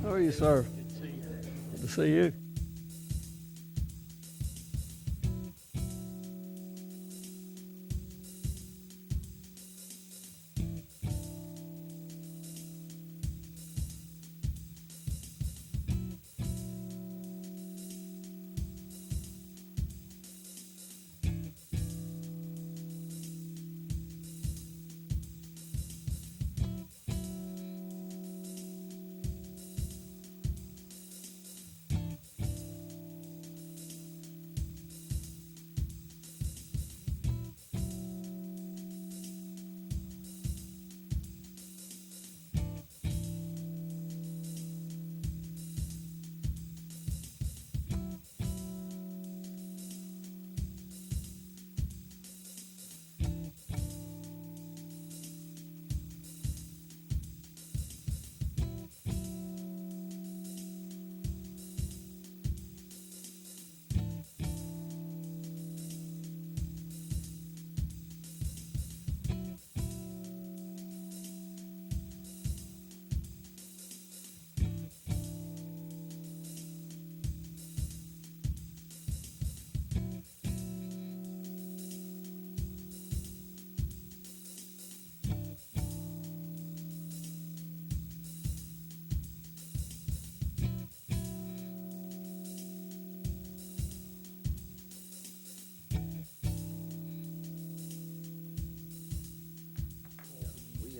How are you, sir? Good to see you.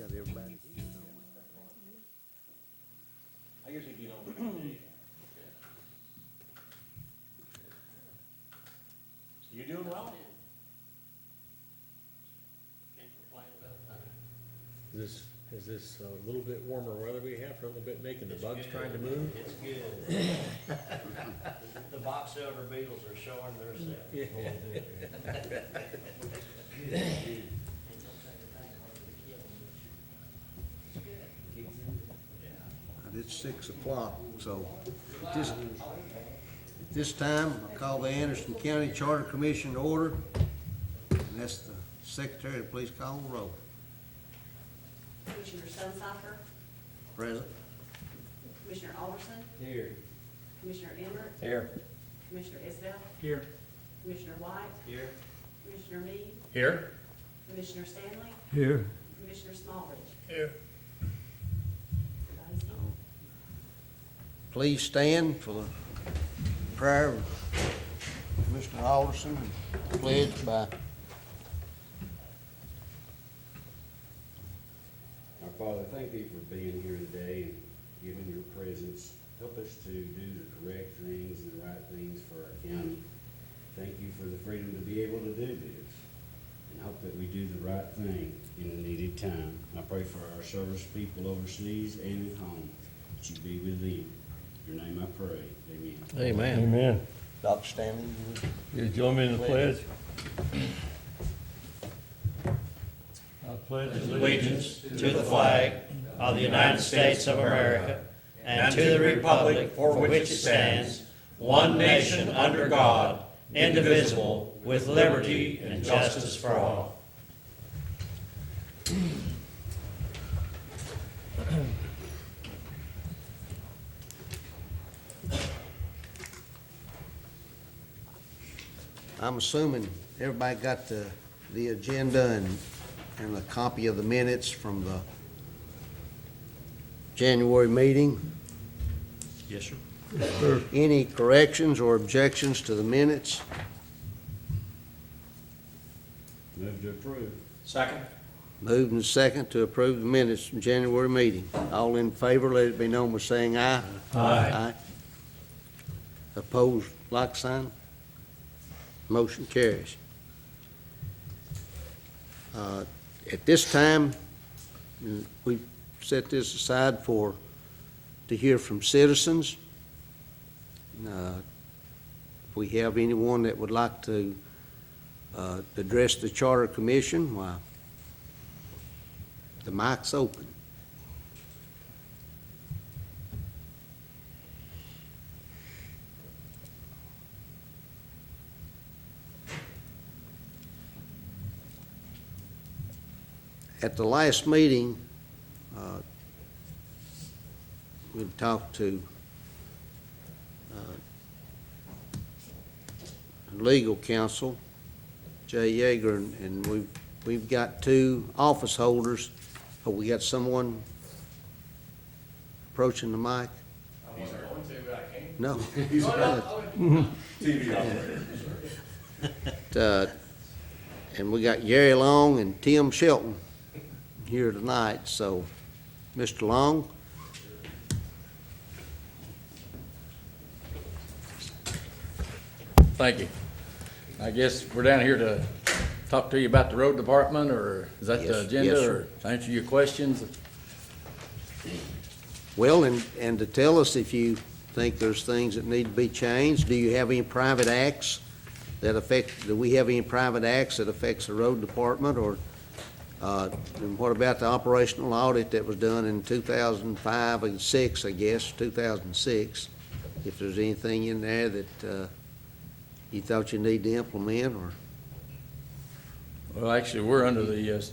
Everybody here. I usually get on. So you're doing well? Can't complain about that. Is this a little bit warmer weather we have for a little bit making the bugs trying to move? It's good. The box elder beetles are showing their self. It's 6 o'clock, so at this time, I call the Anderson County Charter Commission to order. And that's the secretary, please call the roll. Commissioner Sunsifer, Present. Commissioner Alderson, Here. Commissioner Emmert, Here. Commissioner Isbell, Here. Commissioner White, Here. Commissioner Meade, Here. Commissioner Stanley, Here. Commissioner Smallridge. Here. Everybody's here. Please stand for the prayer of Commissioner Alderson and pledge by. Our Father, thank thee for being here today and giving your presence. Help us to do the correct things and the right things for our county. Thank you for the freedom to be able to do this, and hope that we do the right thing in the needed time. I pray for our service people overseas and at home, that you be with them. In your name I pray, amen. Amen. Amen. Dr. Stanley, You join me in the pledge? I pledge allegiance to the flag of the United States of America and to the republic for which it stands, one nation under God, indivisible, with liberty and justice for all. I'm assuming everybody got the agenda and a copy of the minutes from the January meeting. Yes, sir. Sure. Any corrections or objections to the minutes? Move to approve. Second. Moved and second to approve the minutes from January meeting. All in favor, let it be known by saying aye. Aye. Opposed, like sign. Motion carries. At this time, we set this aside to hear from citizens. If we have anyone that would like to address the Charter Commission, why, the mic's open. At the last meeting, we talked to legal counsel, Jay Yeager, and we've got 2 office holders. Oh, we got someone approaching the mic? No. He's TV operator. And we got Gary Long and Tim Shelton here tonight, so, Mr. Long? Thank you. I guess we're down here to talk to you about the road department, or is that Yes, the agenda? yes, sir. Or answer your questions? Well, and to tell us if you think there's things that need to be changed. Do you have any private acts that affect, do we have any private acts that affects the road department? Or and what about the operational audit that was done in 2005 and 6, I guess, 2006? If there's anything in there that you thought you need to implement, or? Well, actually, we're under the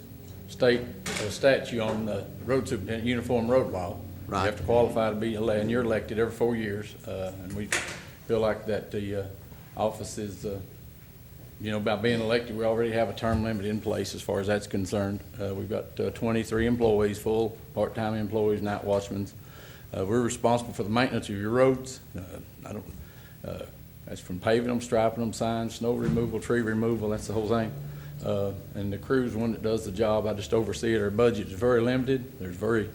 state statute on the road superintendent uniform road law. Right. You have to qualify to be elected, and you're elected every 4 years. And we feel like that the office is, about being elected, we already have a term limit in place as far as that's concerned. We've got 23 employees, full part-time employees, night watchmen. We're responsible for the maintenance of your roads. That's from paving them, striping them, signs, snow removal, tree removal, that's the whole thing. And the crew's one that does the job. I just oversee it. Our budget is very limited. There's very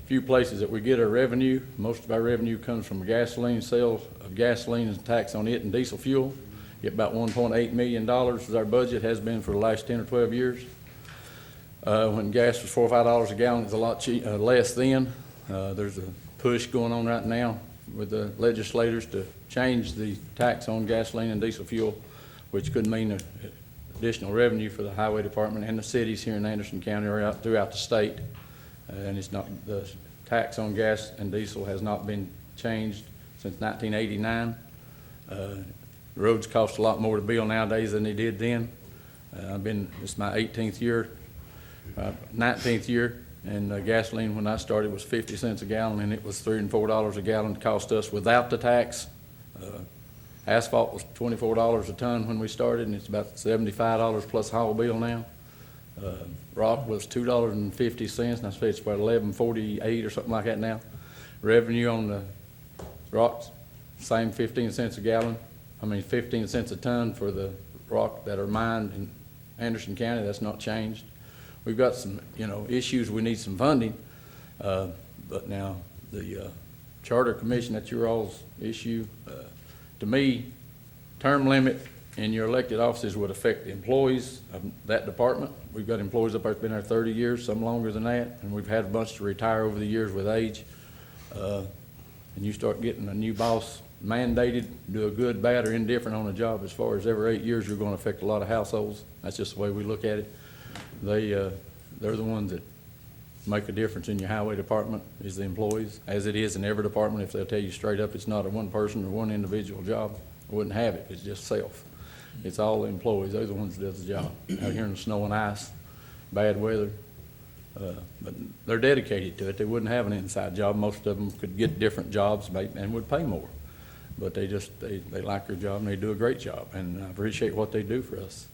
few places that we get our revenue. Most of our revenue comes from gasoline sales of gasoline and tax on it and diesel fuel. Get about $1.8 million as our budget has been for the last 10 or 12 years. When gas was $4 or $5 a gallon, it's a lot less then. There's a push going on right now with the legislators to change the tax on gasoline and diesel fuel, which could mean additional revenue for the highway department and the cities here in Anderson County or out throughout the state. And it's not, the tax on gas and diesel has not been changed since 1989. Roads cost a lot more to build nowadays than they did then. It's my 18th year, 19th year, and gasoline when I started was 50 cents a gallon, and it was $3 and $4 a gallon to cost us without the tax. Asphalt was $24 a ton when we started, and it's about $75 plus haul bill now. Rock was $2.50, and I say it's about $11.48 or something like that now. Revenue on the rocks, same 15 cents a gallon. 15 cents a ton for the rock that are mined in Anderson County. That's not changed. We've got some, issues. We need some funding. But now the Charter Commission, that's your all's issue. To me, term limit in your elected offices would affect the employees of that department. We've got employees up there that's been there 30 years, some longer than that, and we've had a bunch to retire over the years with age. And you start getting a new boss mandated, do a good, bad, or indifferent on a job. As far as every 8 years, you're going to affect a lot of households. That's just the way we look at it. They're the ones that make a difference in your highway department, is the employees, as it is in every department. If they'll tell you straight up it's not a one person or one individual job, I wouldn't have it. It's just self. It's all the employees. They're the ones that does the job. Out here in the snow and ice, bad weather. But they're dedicated to it. They wouldn't have an inside job. Most of them could get different jobs and would pay more. But they like their job, and they do a great job, and I appreciate what they do for us.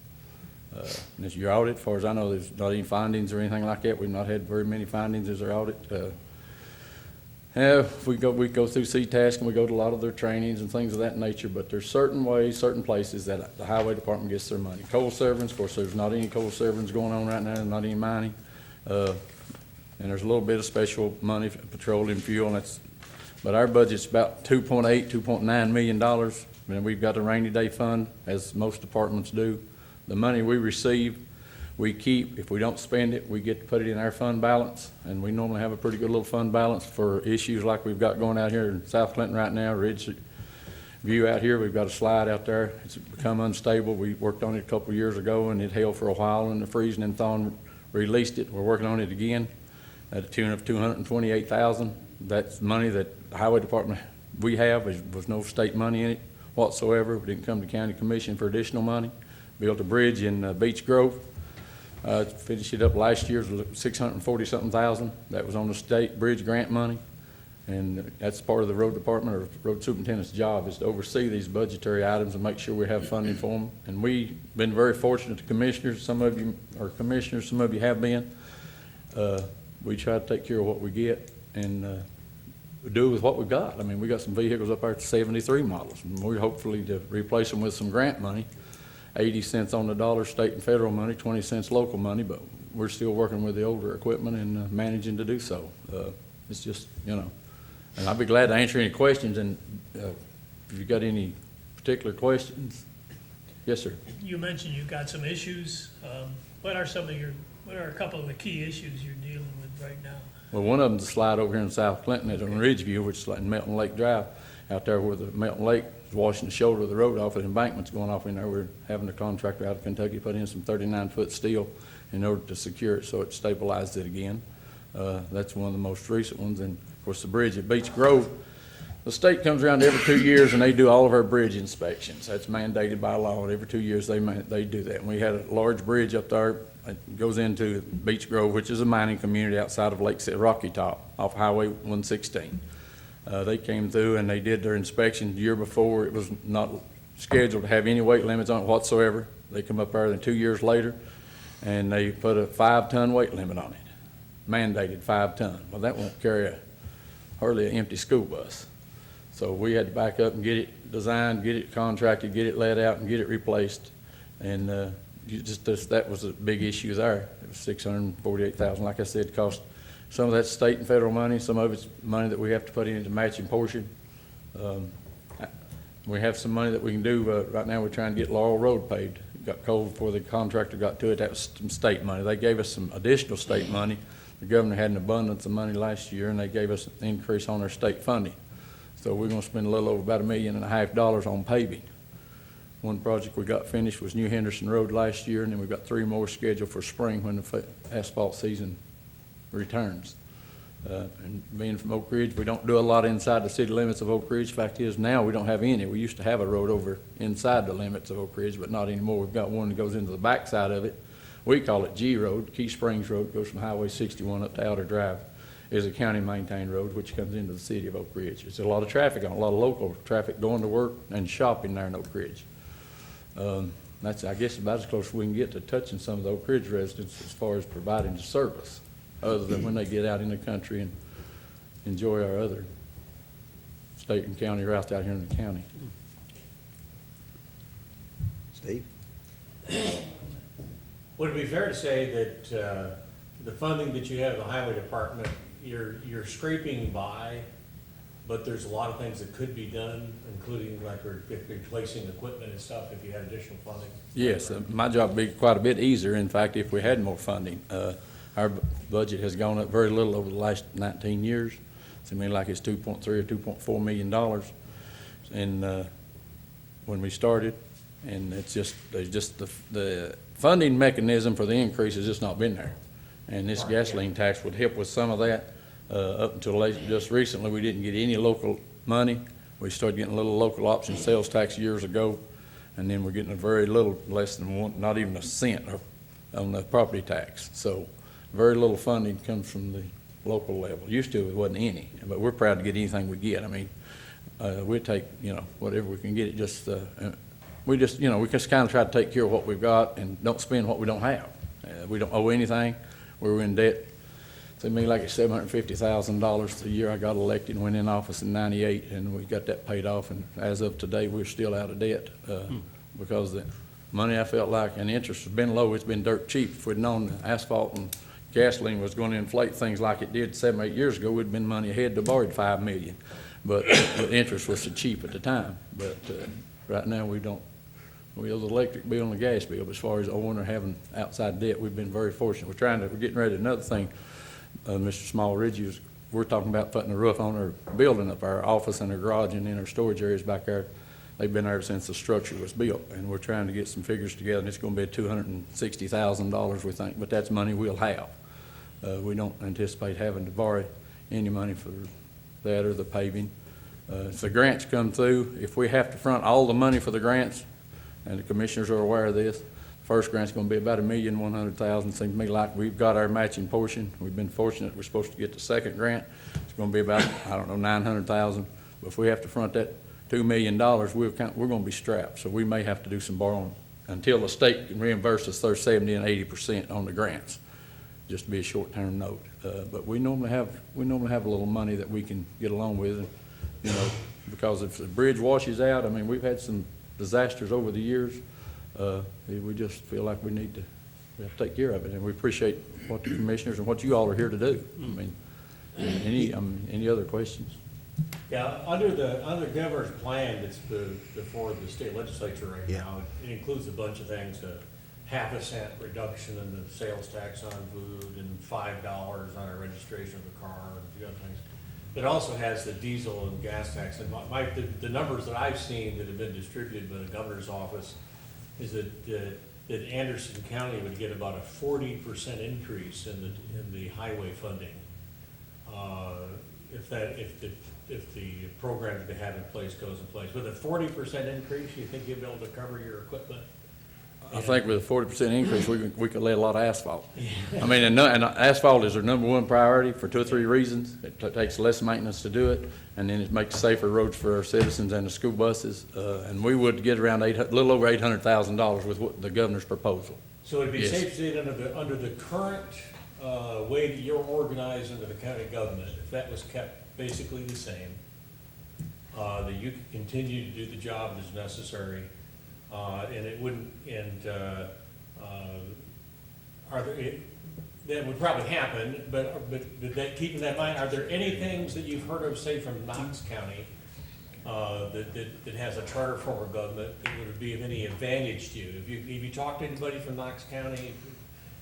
And as your audit, as far as I know, there's not any findings or anything like that. We've not had very many findings as our audit. We go through CTASC, and we go to a lot of their trainings and things of that nature, but there's certain ways, certain places that the highway department gets their money. Coal severance, of course, there's not any coal severance going on right now, not any mining. And there's a little bit of special money for petroleum fuel, and that's But our budget's about $2.9 million, and we've got a rainy day fund, as most departments do. The money we receive, we keep. If we don't spend it, we get to put it in our fund balance, and we normally have a pretty good little fund balance for issues like we've got going out here in South Clinton right now, Ridge View out here. We've got a slide out there. It's become unstable. We worked on it a couple of years ago, and it held for a while, and the freezing and thawing released it. We're working on it again at a tune of $228,000. That's money that the highway department we have. Was no state money in it whatsoever. We didn't come to county commission for additional money. Built a bridge in Beach Grove. Finished it up last year, $640-something thousand. That was on the state bridge grant money. And that's part of the road department or road superintendent's job, is to oversee these budgetary items and make sure we have funding for them. And we've been very fortunate, the commissioners, some of you are commissioners, some of you have been. We try to take care of what we get and do with what we've got. I mean, we got some vehicles up there at 73 models, and we're hopefully to replace them with some grant money, 80 cents on the dollar, state and federal money, 20 cents local money, but we're still working with the older equipment and managing to do so. It's just, you know, and I'll be glad to answer any questions, and if you've got any particular questions. Yes, sir. You mentioned you've got some issues. What are a couple of the key issues you're dealing with right now? Well, one of them's a slide over here in South Clinton at Ridgeview, which is like Melton Lake Drive, out there where the Melton Lake is washing the shoulder of the road off, and the embankment's going off in there. We're having a contractor out of Kentucky put in some 39-foot steel in order to secure it so it stabilizes it again. That's one of the most recent ones. And of course, the bridge at Beach Grove, the state comes around every 2 years and they do all of our bridge inspections. That's mandated by law, and every 2 years they do that. And we had a large bridge up there. It goes into Beach Grove, which is a mining community outside of Rocky Top off Highway 116. They came through and they did their inspection the year before. It was not scheduled to have any weight limits on it whatsoever. They come up there then 2 years later and they put a 5-ton weight limit on it, mandated 5 ton. Well, that won't carry hardly an empty school bus. So we had to back up and get it designed, get it contracted, get it let out, and get it replaced. And that was a big issue there. It was $648,000. Like I said, it cost some of that state and federal money. Some of it's money that we have to put into matching portion. We have some money that we can do. Right now, we're trying to get Laurel Road paved. It got cold before the contractor got to it. That was some state money. They gave us some additional state money. The governor had an abundance of money last year, and they gave us an increase on our state funding. So we're going to spend a little over about $1.5 million on paving. One project we got finished was New Henderson Road last year, and then we've got 3 more scheduled for spring when the asphalt season returns. And being from Oak Ridge, we don't do a lot inside the city limits of Oak Ridge. Fact is, now we don't have any. We used to have a road over inside the limits of Oak Ridge, but not anymore. We've got one that goes into the backside of it. We call it G Road. Key Springs Road goes from Highway 61 up to Outer Drive. Is a county-maintained road which comes into the city of Oak Ridge. There's a lot of traffic on it, a lot of local traffic going to work and shopping there in Oak Ridge. That's, I guess, about as close as we can get to touching some of the Oak Ridge residents as far as providing the service, other than when they get out in the country and enjoy our other state and county routes out here in the county. Steve? Would it be fair to say that the funding that you have in the highway department, you're scraping by, but there's a lot of things that could be done, including like replacing equipment and stuff if you had additional funding? Yes, my job would be quite a bit easier, in fact, if we had more funding. Our budget has gone up very little over the last 19 years. It's like it's $2.3 or $2.4 million and when we started, and it's just the funding mechanism for the increase has just not been there. And this gasoline tax would help with some of that. Up until just recently, we didn't get any local money. We started getting a little local option sales tax years ago, and then we're getting a very little, less than one, not even a cent on the property tax. So very little funding comes from the local level. Used to, it wasn't any, but we're proud to get anything we get. I mean, we take, whatever we can get. It just, we just kind of try to take care of what we've got and don't spend what we don't have. We don't owe anything. We were in debt. To me, like it's $750,000 the year I got elected and went in office in '98, and we got that paid off. And as of today, we're still out of debt because the money I felt like, and interest has been low. It's been dirt cheap. If we'd known the asphalt and gasoline was going to inflate things like it did 7 or 8 years ago, we'd been money ahead to borrowed $5 million. but the interest was so cheap at the time. But right now, we owe the electric bill and the gas bill, but as far as owing or having outside debt, we've been very fortunate. We're getting ready, another thing, Mr. Smallridge, we're talking about putting a roof on our building up, our office and our garage and in our storage areas back there. They've been there since the structure was built, and we're trying to get some figures together, and it's gonna be $260,000, we think, but that's money we'll have. We don't anticipate having to borrow any money for that or the paving. If the grants come through, if we have to front all the money for the grants, and the commissioners are aware of this, the first grant's gonna be about $1,100,000. Seems to me like we've got our matching portion. We've been fortunate, we're supposed to get the second grant. It's gonna be about, I don't know, $900,000. But if we have to front that $2 million, we're gonna be strapped. So we may have to do some borrowing until the state can reimburse us their 70 and 80% on the grants, just to be a short-term note. But we normally have a little money that we can get along with, and, you know, because if the bridge washes out, I mean, we've had some disasters over the years. We just feel like we have to take care of it, and we appreciate what the commissioners and what you all are here to do. I mean, any other questions? Yeah, under the governor's plan that's before the state legislature right Yeah. now, it includes a bunch of things, a 0.5 cent reduction in the sales tax on food and $5 on a registration of a car and a few other things. It also has the diesel and gas tax, and the numbers that I've seen that have been distributed by the governor's office is that Anderson County would get about a 40% increase in the highway funding. If the program they have in place goes in place. With a 40% increase, you think you'll be able to cover your equipment? I think with a 40% increase, we could lay a lot of asphalt. I mean, and asphalt is our number one priority for 2 or 3 reasons. It takes less maintenance to do it, and then it makes safer roads for our citizens and the school buses. And we would get around a little over $800,000 with what the governor's proposal. So it'd be Yes. safe to say that under the current way that you're organized under the county government, if that was kept basically the same, that you could continue to do the job that's necessary, and it wouldn't, that would probably happen, but that, keeping that in mind, are there any things that you've heard of, say, from Knox County, that has a charter form of government that would be of any advantage to you? Have you talked to anybody from Knox County,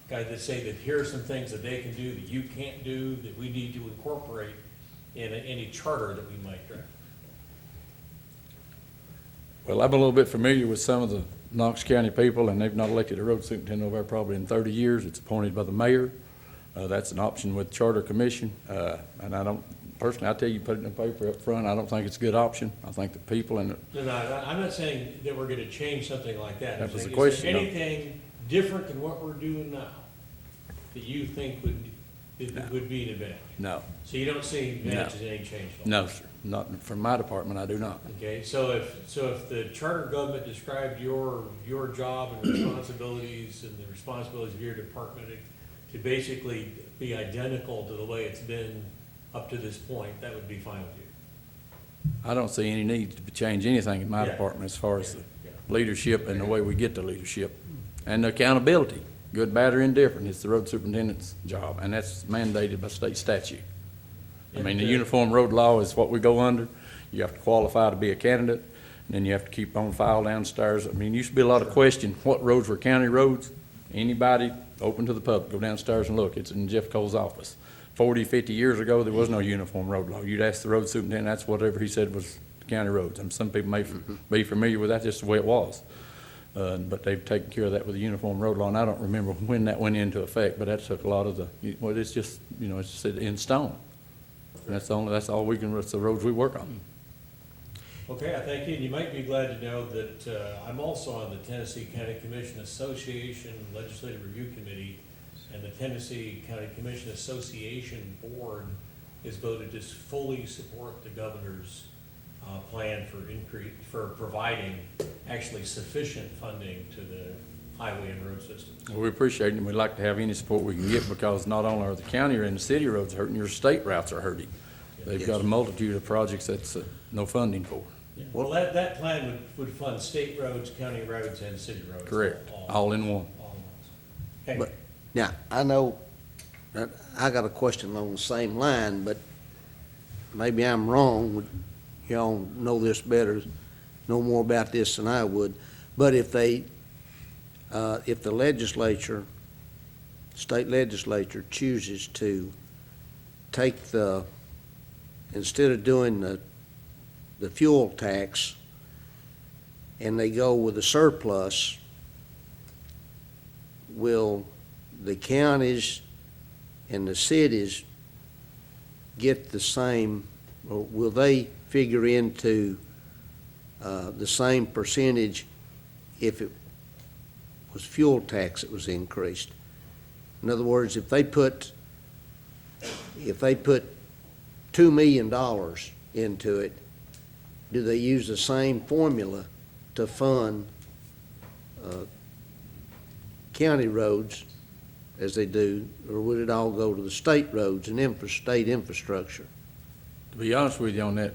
guys that say that here are some things that they can do that you can't do, that we need to incorporate in any charter that we might draft? Well, I'm a little bit familiar with some of the Knox County people, and they've not elected a road superintendent over there probably in 30 years. It's appointed by the mayor. That's an option with Charter Commission. And I don't, personally, I tell you, put it in the paper up front, I don't think it's a good option. I think the people and No, I'm not saying that we're gonna change something like that. That was I'm the saying, is question, there though. anything different than what we're doing now that you think would be an advantage? no, So you don't see advantages in any change? no, sir. Not from my department, I do not. Okay, so if the charter government described your job and responsibilities and the responsibilities of your department to basically be identical to the way it's been up to this point, that would be fine with you? I don't see any need to change anything in my Yeah. department as far as the Yeah. leadership and the way we get the leadership. And the accountability, good, bad, or indifferent, it's the road superintendent's job, and that's mandated by state statute. I mean, the uniform road law is what we go under. You have to qualify to be a candidate, and then you have to keep on file downstairs. I mean, used to be a lot of question, what roads were county roads? Anybody, open to the public, go downstairs and look. It's in Jeff Cole's office. 40, 50 years ago, there was no uniform road law. You'd ask the road superintendent, that's whatever he said was county roads. And some people may be familiar with that, just the way it was. But they've taken care of that with the uniform road law, and I don't remember when that went into effect, but that took a lot of the, well, it's just, you know, it's just in stone. And that's the roads we work on. Okay, I thank you, and you might be glad to know that I'm also on the Tennessee County Commission Association Legislative Review Committee, and the Tennessee County Commission Association Board has voted to fully support the governor's plan for providing actually sufficient funding to the highway and road systems. Well, we appreciate it, and we'd like to have any support we can get, because not only are the county and the city roads hurting, your state routes are hurting. They've got a multitude of projects that's no funding for. Well, that plan would fund state roads, county roads, and city roads. Correct, all in one. All in one. But Okay, now, I know that I got a question along the same line, but maybe I'm wrong. y'all know this better, know more about this than I would, but if the legislature, state legislature chooses to take instead of doing the fuel tax, and they go with a surplus, will the counties and the cities get the same, or will they figure into the same percentage if it was fuel tax that was increased? In other words, if they put $2 million into it, do they use the same formula to fund county roads as they do, or would it all go to the state roads and state infrastructure? To be honest with you on that,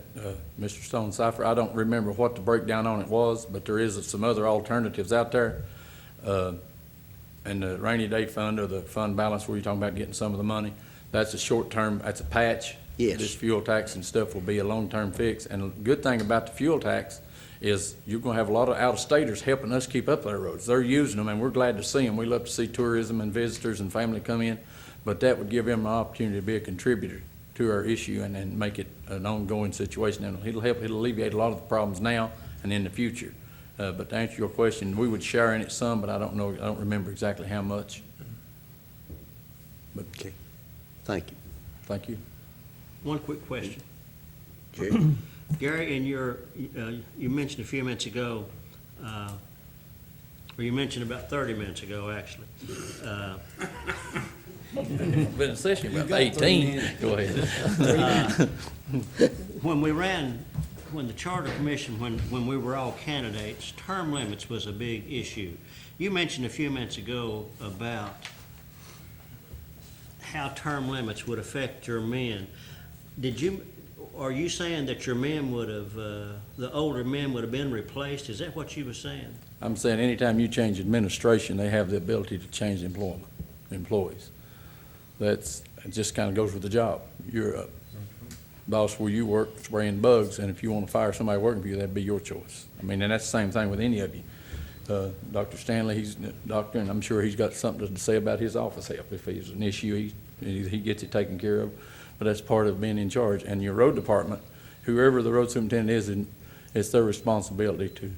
Mr. Stone Cipher, I don't remember what the breakdown on it was, but there is some other alternatives out there. And the rainy day fund, or the fund balance where you're talking about getting some of the money, that's a short-term, that's a patch. Yes. This fuel tax and stuff will be a long-term fix. And the good thing about the fuel tax is you're gonna have a lot of out-of-staters helping us keep up our roads. They're using them, and we're glad to see them. We love to see tourism and visitors and family come in, but that would give them an opportunity to be a contributor to our issue and make it an ongoing situation. And it'll alleviate a lot of the problems now and in the future. But to answer your question, we would share in it some, but I don't remember exactly how much. But Okay, thank you. thank you. One quick question. Jerry? Gary, in your, you mentioned a few minutes ago, or you mentioned about 30 minutes ago, actually. Been in session about 18. Go ahead. When the Charter Commission, when we were all candidates, term limits was a big issue. You mentioned a few minutes ago about how term limits would affect your men. Are you saying that your men would have, the older men would have been replaced? Is that what you were saying? I'm saying anytime you change administration, they have the ability to change employees. It just kind of goes with the job. You're a boss where you work spraying bugs, and if you want to fire somebody working for you, that'd be your choice. I mean, and that's the same thing with any of you. Dr. Stanley, he's a doctor, and I'm sure he's got something to say about his office help. If there's an issue, he gets it taken care of. But that's part of being in charge. And your road department, whoever the road superintendent is, it's their responsibility to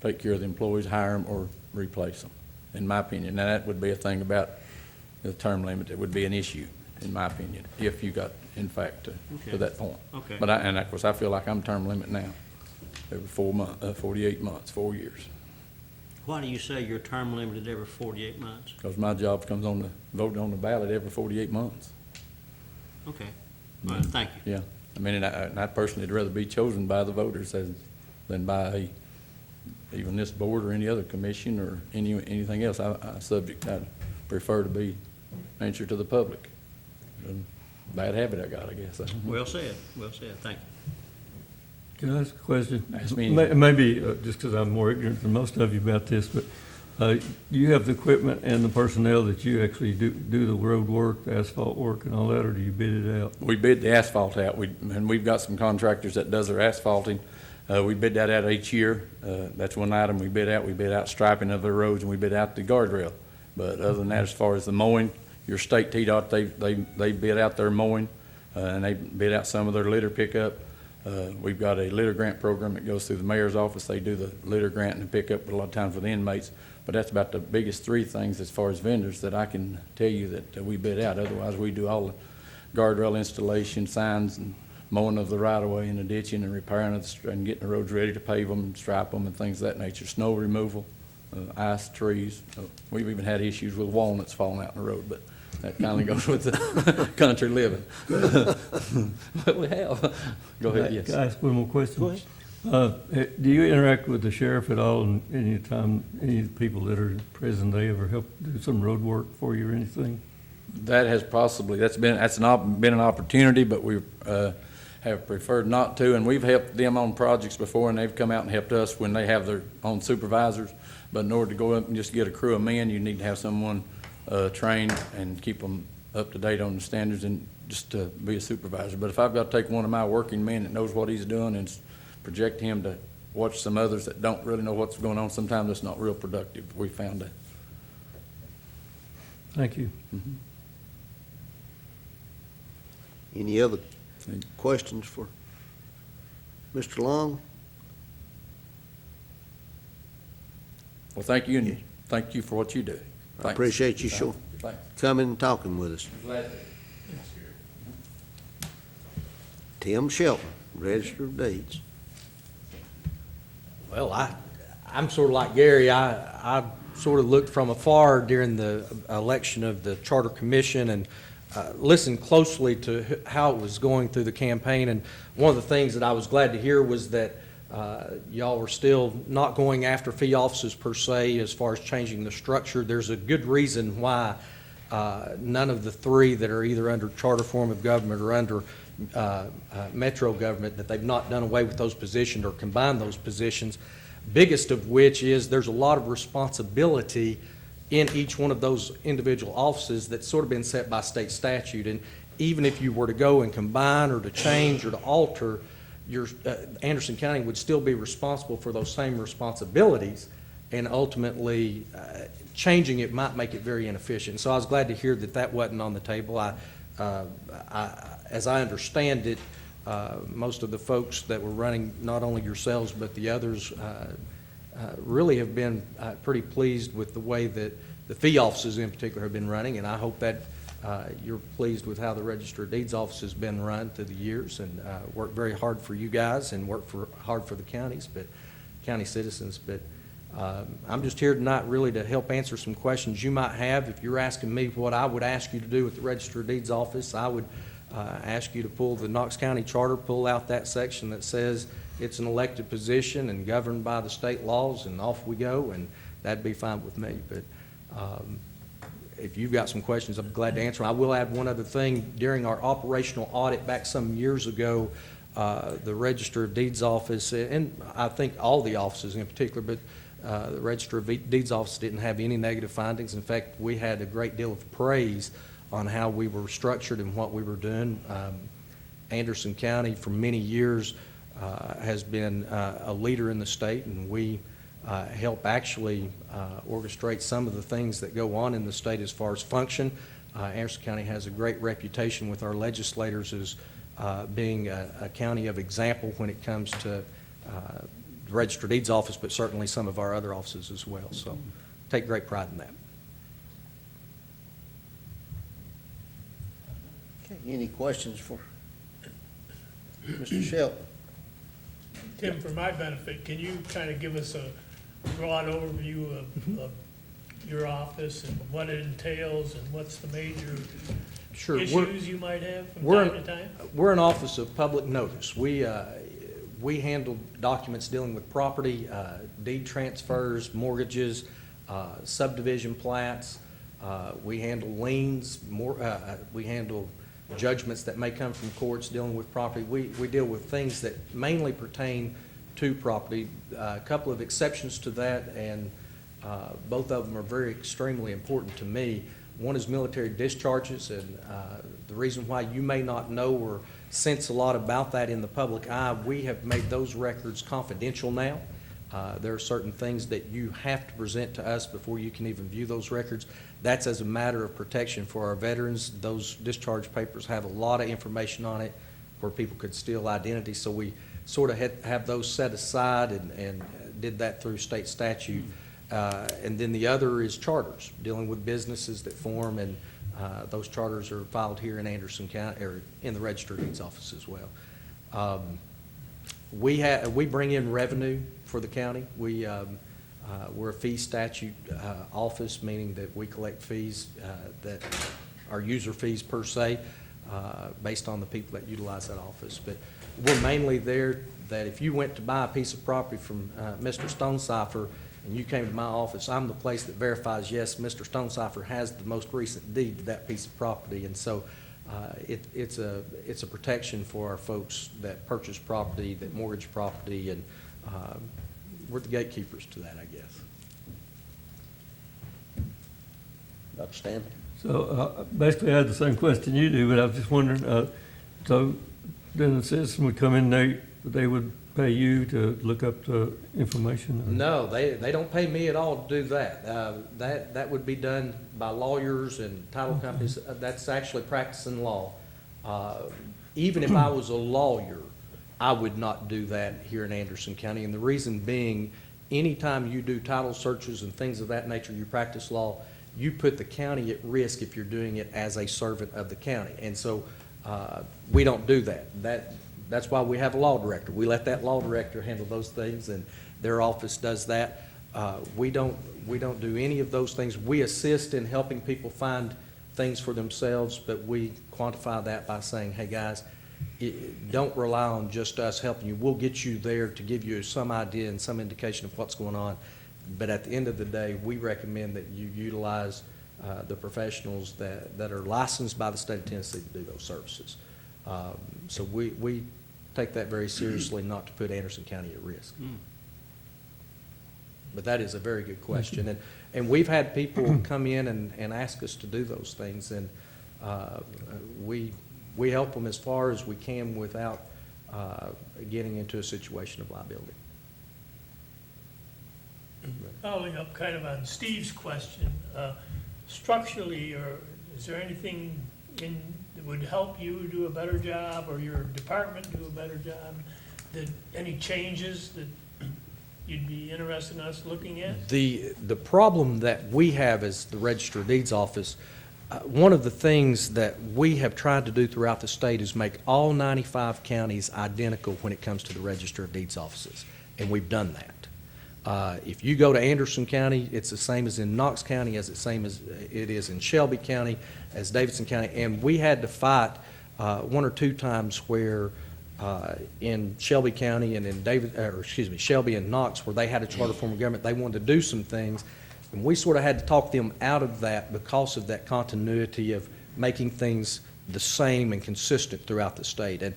take care of the employees, hire them, or replace them, in my opinion. Now, that would be a thing about the term limit. It would be an issue, in my opinion, if you got, in fact, to that point. Okay. But of course, I feel like I'm term limit now, every 48 months, 4 years. Why do you say you're term limited every 48 months? Because my job comes on the vote on the ballot every 48 months. Okay, all right, thank you. Yeah, I mean, and I personally would rather be chosen by the voters than by even this board or any other commission or anything else. I prefer to be answer to the public. Bad habit I got, I guess. Well said, thank you. Can I ask a question? Ask me. Maybe just because I'm more ignorant than most of you about this, but you have the equipment and the personnel that you actually do the road work, the asphalt work and all that, or do you bid it out? We bid the asphalt out, and we've got some contractors that does their asphalting. We bid that out each year. That's one item we bid out. We bid out striping of the roads, and we bid out the guardrail. But other than that, as far as the mowing, your state TDOT, they bid out their mowing, and they bid out some of their litter pickup. We've got a litter grant program that goes through the mayor's office. They do the litter grant and the pickup a lot of times with inmates. But that's about the biggest three things as far as vendors that I can tell you that we bid out. Otherwise, we do all the guardrail installation, signs, and mowing of the right-of-way and the ditching and repairing and getting the roads ready to pave them and stripe them and things of that nature. Snow removal, ice, trees. We've even had issues with walnuts falling out in the road, but that kind of goes with the country living. But we have. Go ahead, yes. Can I ask one more question? Go ahead. Do you interact with the sheriff at all, and any time, any of the people that are present, they ever help do some road work for you or anything? That has possibly, been an opportunity, but we have preferred not to, and we've helped them on projects before, and they've come out and helped us when they have their own supervisors. But in order to go up and just get a crew of men, you need to have someone trained and keep them up to date on the standards and just to be a supervisor. But if I've got to take one of my working men that knows what he's doing and project him to watch some others that don't really know what's going on. Sometimes it's not real productive. We found that. Thank you. Any other questions for Mr. Long? Well, thank you, and thank you for what you do. I Thanks. appreciate you sure Thanks. coming and talking with us. Glad to. Tim Shelton, Register of Deeds. Well, I'm sort of like Gary. I sort of looked from afar during the election of the Charter Commission and listened closely to how it was going through the campaign. And one of the things that I was glad to hear was that y'all were still not going after fee offices per se as far as changing the structure. There's a good reason why none of the three that are either under charter form of government or under metro government, that they've not done away with those positions or combined those positions. Biggest of which is there's a lot of responsibility in each one of those individual offices that's sort of been set by state statute. And even if you were to go and combine or to change or to alter, your Anderson County would still be responsible for those same responsibilities, and ultimately changing it might make it very inefficient. So I was glad to hear that that wasn't on the table. As I understand it, most of the folks that were running, not only yourselves but the others, really have been pretty pleased with the way that the fee offices in particular have been running, and I hope that you're pleased with how the Register of Deeds office has been run through the years, and worked very hard for you guys and worked hard for the counties, but county citizens. But I'm just here tonight really to help answer some questions you might have. If you're asking me what I would ask you to do with the Register of Deeds office, I would ask you to pull the Knox County Charter, pull out that section that says it's an elected position and governed by the state laws, and off we go, and that'd be fine with me. But if you've got some questions, I'm glad to answer them. I will add one other thing. During our operational audit back some years ago, the Register of Deeds office, and I think all the offices in particular, but the Register of Deeds office didn't have any negative findings. In fact, we had a great deal of praise on how we were structured and what we were doing. Anderson County for many years has been a leader in the state, and we help actually orchestrate some of the things that go on in the state as far as function. Anderson County has a great reputation with our legislators as being a county of example when it comes to the Register of Deeds office, but certainly some of our other offices as well. So take great pride in that. Okay, any questions for Mr. Shelton? Tim, for my benefit, can you kind of give us a broad overview of your office and what it entails and what's the major Sure. issues you might have from We're- time to time? We're an office of public notice. We handle documents dealing with property, deed transfers, mortgages, subdivision plats. We handle liens, we handle judgments that may come from courts dealing with property. We deal with things that mainly pertain to property. A couple of exceptions to that, and both of them are very extremely important to me. One is military discharges, and the reason why you may not know or sense a lot about that in the public eye, we have made those records confidential now. There are certain things that you have to present to us before you can even view those records. That's as a matter of protection for our veterans. Those discharge papers have a lot of information on it where people could steal identity, so we sort of have those set aside and did that through state statute. And then the other is charters, dealing with businesses that form, and those charters are filed here in Anderson County, or in the Register of Deeds office as well. We bring in revenue for the county. We're a fee statute office, meaning that we collect fees that are user fees per se, based on the people that utilize that office. But we're mainly there that if you went to buy a piece of property from Mr. Stonecipher and you came to my office, I'm the place that verifies, yes, Mr. Stonecipher has the most recent deed to that piece of property. And so it's a protection for our folks that purchase property, that mortgage property, and we're the gatekeepers to that, I guess. Dr. Stanley? So basically, I had the same question you do, but I was just wondering, so then the citizen would come in there, they would pay you to look up the information? No, they don't pay me at all to do that. That would be done by lawyers and title companies. That's actually practicing law. Even if I was a lawyer, I would not do that here in Anderson County. And the reason being, anytime you do title searches and things of that nature, you practice law, you put the county at risk if you're doing it as a servant of the county. And so we don't do that. That's why we have a law director. We let that law director handle those things, and their office does that. We don't do any of those things. We assist in helping people find things for themselves, but we quantify that by saying, hey, guys, don't rely on just us helping you. We'll get you there to give you some idea and some indication of what's going on. But at the end of the day, we recommend that you utilize the professionals that are licensed by the state of Tennessee to do those services. So we take that very seriously, not to put Anderson County at risk. But that is a very good question. And we've had people come in and ask us to do those things, and we help them as far as we can without getting into a situation of liability. Following up kind of on Steve's question, structurally, or is there anything that would help you do a better job or your department do a better job? Any changes that you'd be interested in us looking at? The problem that we have as the Register of Deeds office, one of the things that we have tried to do throughout the state is make all 95 counties identical when it comes to the Register of Deeds offices, and we've done that. If you go to Anderson County, it's the same as in Knox County, as the same as it is in Shelby County, as Davidson County, and we had to fight one or two times where in Shelby County and in Shelby and Knox, where they had a charter form of government, they wanted to do some things, and we sort of had to talk them out of that because of that continuity of making things the same and consistent throughout the state. And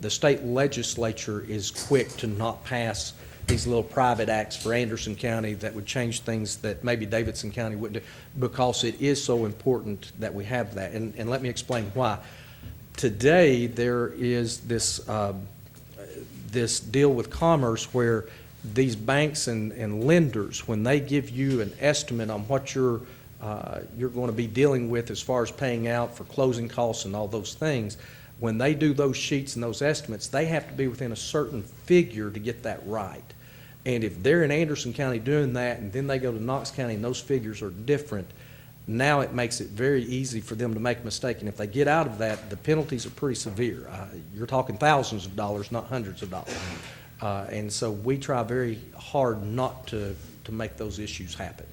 the state legislature is quick to not pass these little private acts for Anderson County that would change things that maybe Davidson County wouldn't do, because it is so important that we have that. And let me explain why. Today, there is this deal with Commerce where these banks and lenders, when they give you an estimate on what you're going to be dealing with as far as paying out for closing costs and all those things, when they do those sheets and those estimates, they have to be within a certain figure to get that right. And if they're in Anderson County doing that, and then they go to Knox County and those figures are different, now it makes it very easy for them to make a mistake. And if they get out of that, the penalties are pretty severe. You're talking thousands of dollars, not hundreds of dollars. And so we try very hard not to make those issues happen.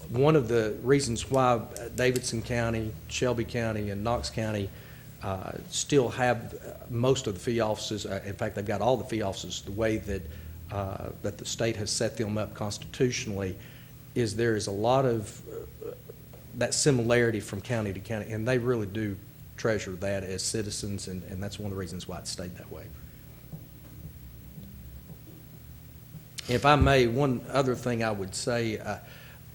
One of the reasons why Davidson County, Shelby County, and Knox County still have most of the fee offices, in fact, they've got all the fee offices the way that the state has set them up constitutionally, is there is a lot of that similarity from county to county, and they really do treasure that as citizens, and that's one of the reasons why it stayed that way. If I may, one other thing I would say,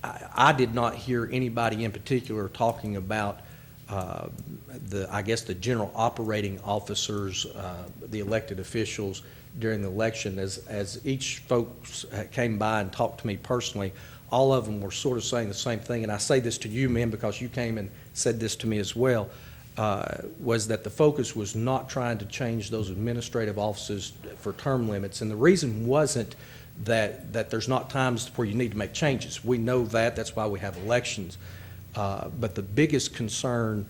I did not hear anybody in particular talking about the general operating officers, the elected officials during the election. As each folks came by and talked to me personally, all of them were sort of saying the same thing, and I say this to you, men, because you came and said this to me as well, was that the focus was not trying to change those administrative offices for term limits. And the reason wasn't that there's not times where you need to make changes. We know that. That's why we have elections. But the biggest concern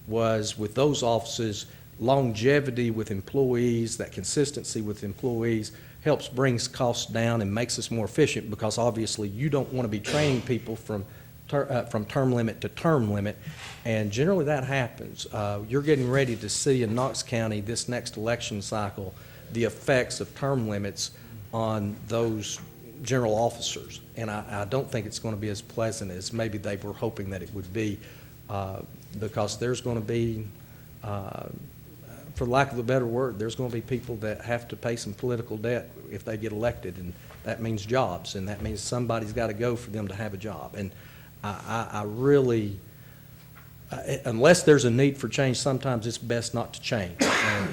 was with those offices, longevity with employees, that consistency with employees helps brings costs down and makes us more efficient, because obviously you don't want to be training people from term limit to term limit, and generally that happens. You're getting ready to see in Knox County this next election cycle the effects of term limits on those general officers, and I don't think it's going to be as pleasant as maybe they were hoping that it would be, because there's going to be, for lack of a better word, there's going to be people that have to pay some political debt if they get elected, and that means jobs, and that means somebody's got to go for them to have a job. And I really unless there's a need for change, sometimes it's best not to change.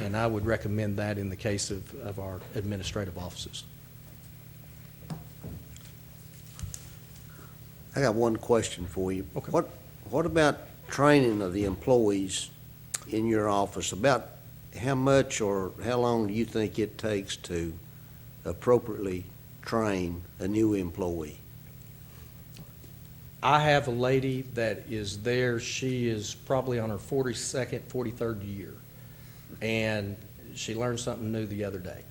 And I would recommend that in the case of our administrative offices. I got one question for you. Okay. What about training of the employees in your office? About how much or how long do you think it takes to appropriately train a new employee? I have a lady that is there, she is probably on her 42nd, 43rd year, and she learned something new the other day.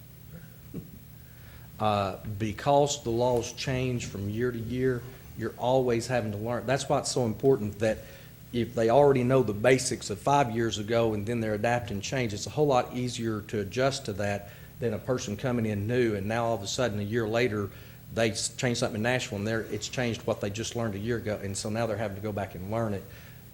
Because the laws change from year to year, you're always having to learn. That's why it's so important that if they already know the basics of 5 years ago and then they're adapting change, it's a whole lot easier to adjust to that than a person coming in new and now all of a sudden a year later they change something in Nashville and it's changed what they just learned a year ago, and so now they're having to go back and learn it.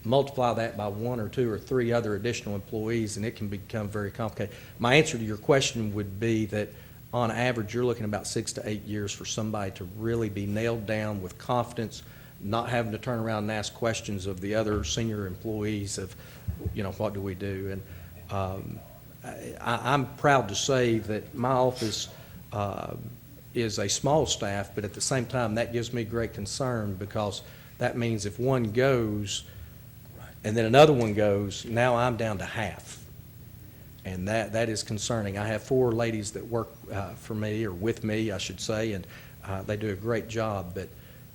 Multiply that by 1 or 2 or 3 other additional employees and it can become very complicated. My answer to your question would be that on average, you're looking about 6 to 8 years for somebody to really be nailed down with confidence, not having to turn around and ask questions of the other senior employees of, what do we do? And I'm proud to say that my office is a small staff, but at the same time, that gives me great concern because that means if one goes and then another one goes, now I'm down to half. And that is concerning. I have 4 ladies that work for me, or with me, I should say, and they do a great job. But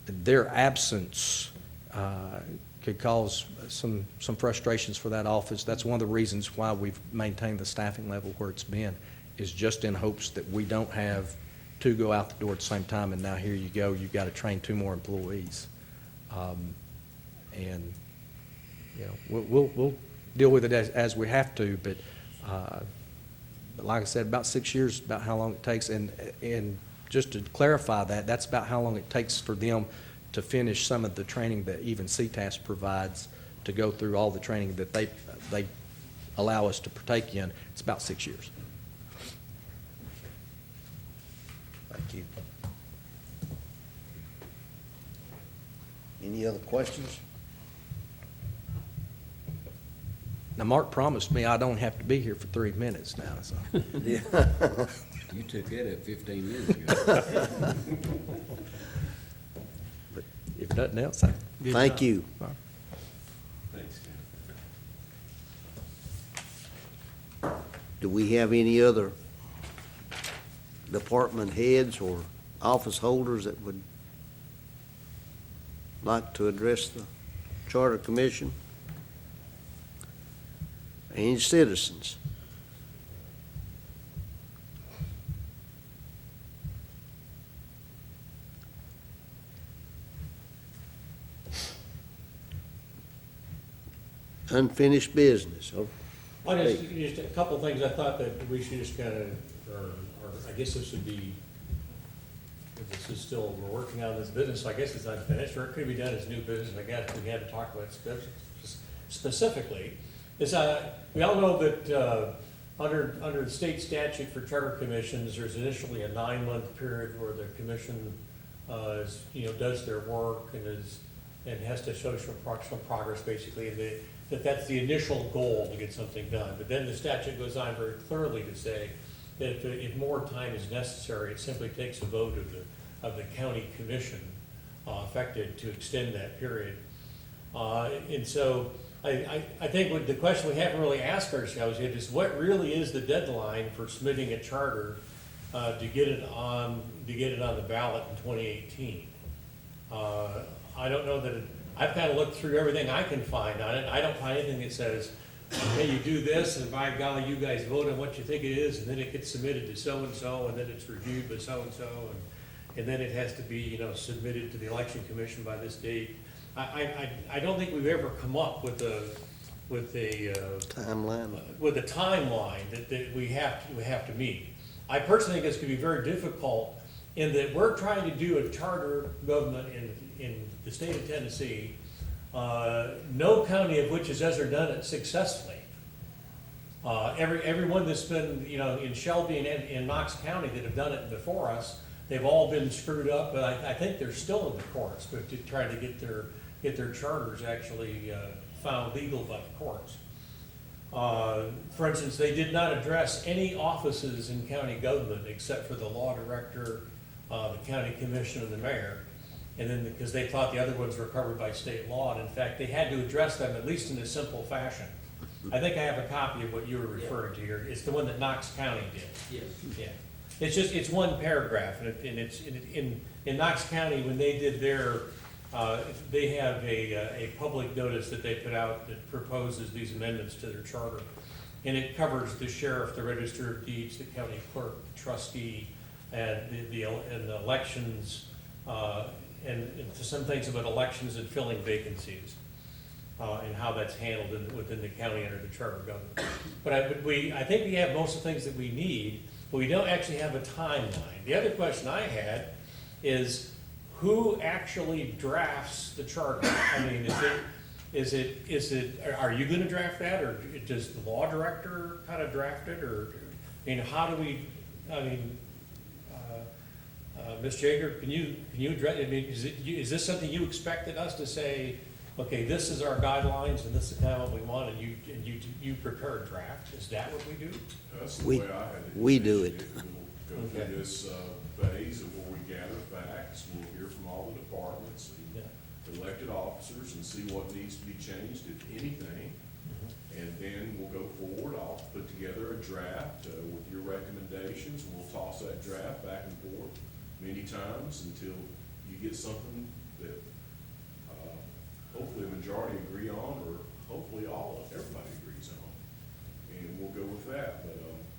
their absence could cause some frustrations for that office. That's one of the reasons why we've maintained the staffing level where it's been, is just in hopes that we don't have 2 go out the door at the same time, and now here you go, you've got to train 2 more employees. And we'll deal with it as we have to, but like I said, about 6 years, about how long it takes. And just to clarify that, that's about how long it takes for them to finish some of the training that even CTAS provides to go through all the training that they allow us to partake in. It's about 6 years. Thank you. Any other questions? Now, Mark promised me I don't have to be here for 3 minutes now, so. Yeah. You took that at 15 minutes ago. If nothing else, Thank you. Thanks, Do we have any other department heads or office holders that would like to address the Charter Commission? Any citizens? Unfinished business. Oh, Just a couple of things I thought that we should just kind of, or I guess this would be, this is still, we're working on this business, so I guess it's unfinished, or it could be done as new business. I guess we had to talk about specifically. We all know that under the state statute for charter commissions, there's initially a 9-month period where the commission does their work and has to show some progress basically, and that's the initial goal to get something done. But then the statute goes on very thoroughly to say that if more time is necessary, it simply takes a vote of the county commission affected to extend that period. And so I think what the question we haven't really asked ourselves yet is what really is the deadline for submitting a charter to get it on the ballot in 2018? I don't know that I've kind of looked through everything I can find on it. I don't find anything that says, hey, you do this, and by golly, you guys vote on what you think it is, and then it gets submitted to so-and-so, and then it's reviewed by so-and-so, and then it has to be, submitted to the election commission by this date. I don't think we've ever come up with a timeline. With a timeline that we have to meet. I personally think it's going to be very difficult in that we're trying to do a charter government in the state of Tennessee, no county of which has ever done it successfully. Everyone that's been, in Shelby and in Knox County that have done it before us, they've all been screwed up, but I think they're still in the courts to try to get their charters actually found legal by the courts. For instance, they did not address any offices in county government except for the law director, the county commissioner, and the mayor. And then, because they thought the other ones were covered by state law, and in fact, they had to address them at least in a simple fashion. I think I have a copy of what you were referring to here. It's the one that Knox County did. Yes. Yeah. It's one paragraph, and it's, in Knox County, when they did their, they have a public notice that they put out that proposes these amendments to their charter. And it covers the sheriff, the register of deeds, the county clerk, the trustee, and the elections, and some things about elections and filling vacancies, and how that's handled within the county under the charter of government. But I think we have most of the things that we need, but we don't actually have a timeline. The other question I had is, who actually drafts the charter? I mean, are you gonna draft that, or does the law director kind of draft it, or, I mean, how do we, I mean, Ms. Jager, can you address, I mean, is this something you expected us to say, okay, this is our guidelines, and this is kind of what we want, and you prepare a draft? Is that what we do? That's the We- way I had it. we do it. We'll go Okay. through this phase of where we gather facts, we'll hear from all the departments Yeah. and elected officers and see what needs to be changed, if anything. And then we'll go forward, I'll put together a draft with your recommendations, and we'll toss that draft back and forth many times until you get something that hopefully a majority agree on, or hopefully everybody agrees on. And we'll go with that, but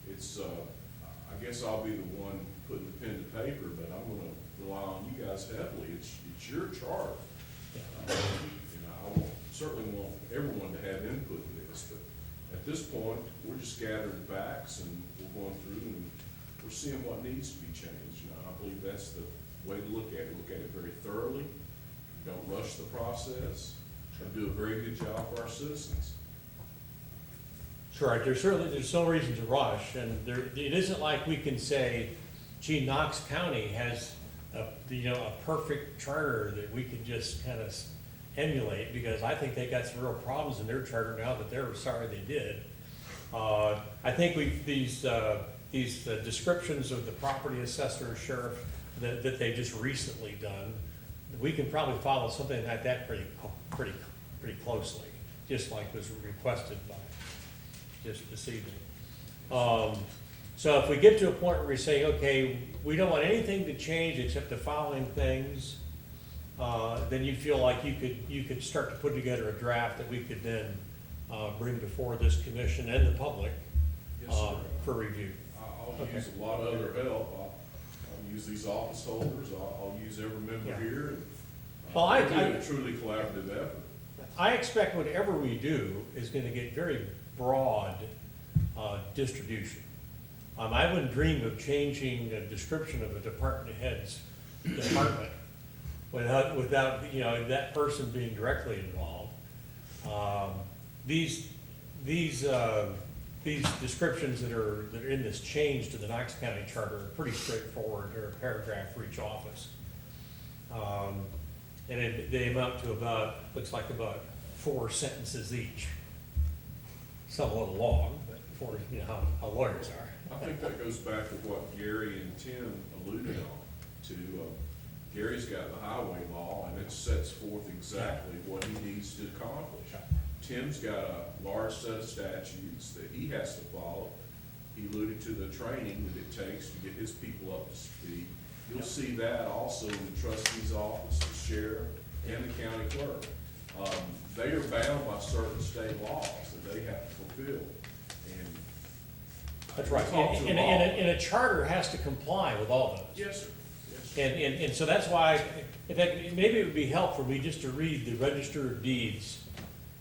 it's, I guess I'll be the one putting the pen to paper, but I'm gonna rely on you guys heavily. It's your chart. And I certainly want everyone to have input in this, but at this point, we're just gathering facts, and we're going through and we're seeing what needs to be changed. And I believe that's the way to look at it very thoroughly. Don't rush the process, and do a very good job for our citizens. Sure, there's no reason to rush, and it isn't like we can say, gee, Knox County has a perfect charter that we could just kind of emulate, because I think they got some real problems in their charter now that they're sorry they did. I think these descriptions of the property assessor, sheriff, that they just recently done, we can probably follow something like that pretty closely, just like was requested by just this evening. So if we get to a point where we say, okay, we don't want anything to change except the following things, then you feel like you could start to put together a draft that we could then bring before this commission and the public Yes, sir. for review. I'll Okay. use a lot of other help. I'll use these office holders, I'll use every member Yeah. here. And, Well, we're doing a truly collaborative effort. I expect whatever we do is gonna get very broad distribution. I wouldn't dream of changing the description of a department head's department without, that person being directly involved. These descriptions that are in this change to the Knox County Charter are pretty straightforward. They're a paragraph for each office. And they amount to looks like about 4 sentences each. Some a little long, but for, how lawyers are. I think that goes back to what Gary and Tim alluded on to. Gary's got the highway law, and it sets forth exactly what he needs to accomplish. Tim's got a large set of statutes that he has to follow. He alluded to the training that it takes to get his people up to speed. You'll see that also in the trustee's office, the sheriff, and the county clerk. They are bound by certain state laws that they have to fulfill. And That's right. Talk to them all. And a charter has to comply with all those. Yes, sir. Yes, sir. And so that's why, in fact, maybe it would be helpful for me just to read the Register of Deeds,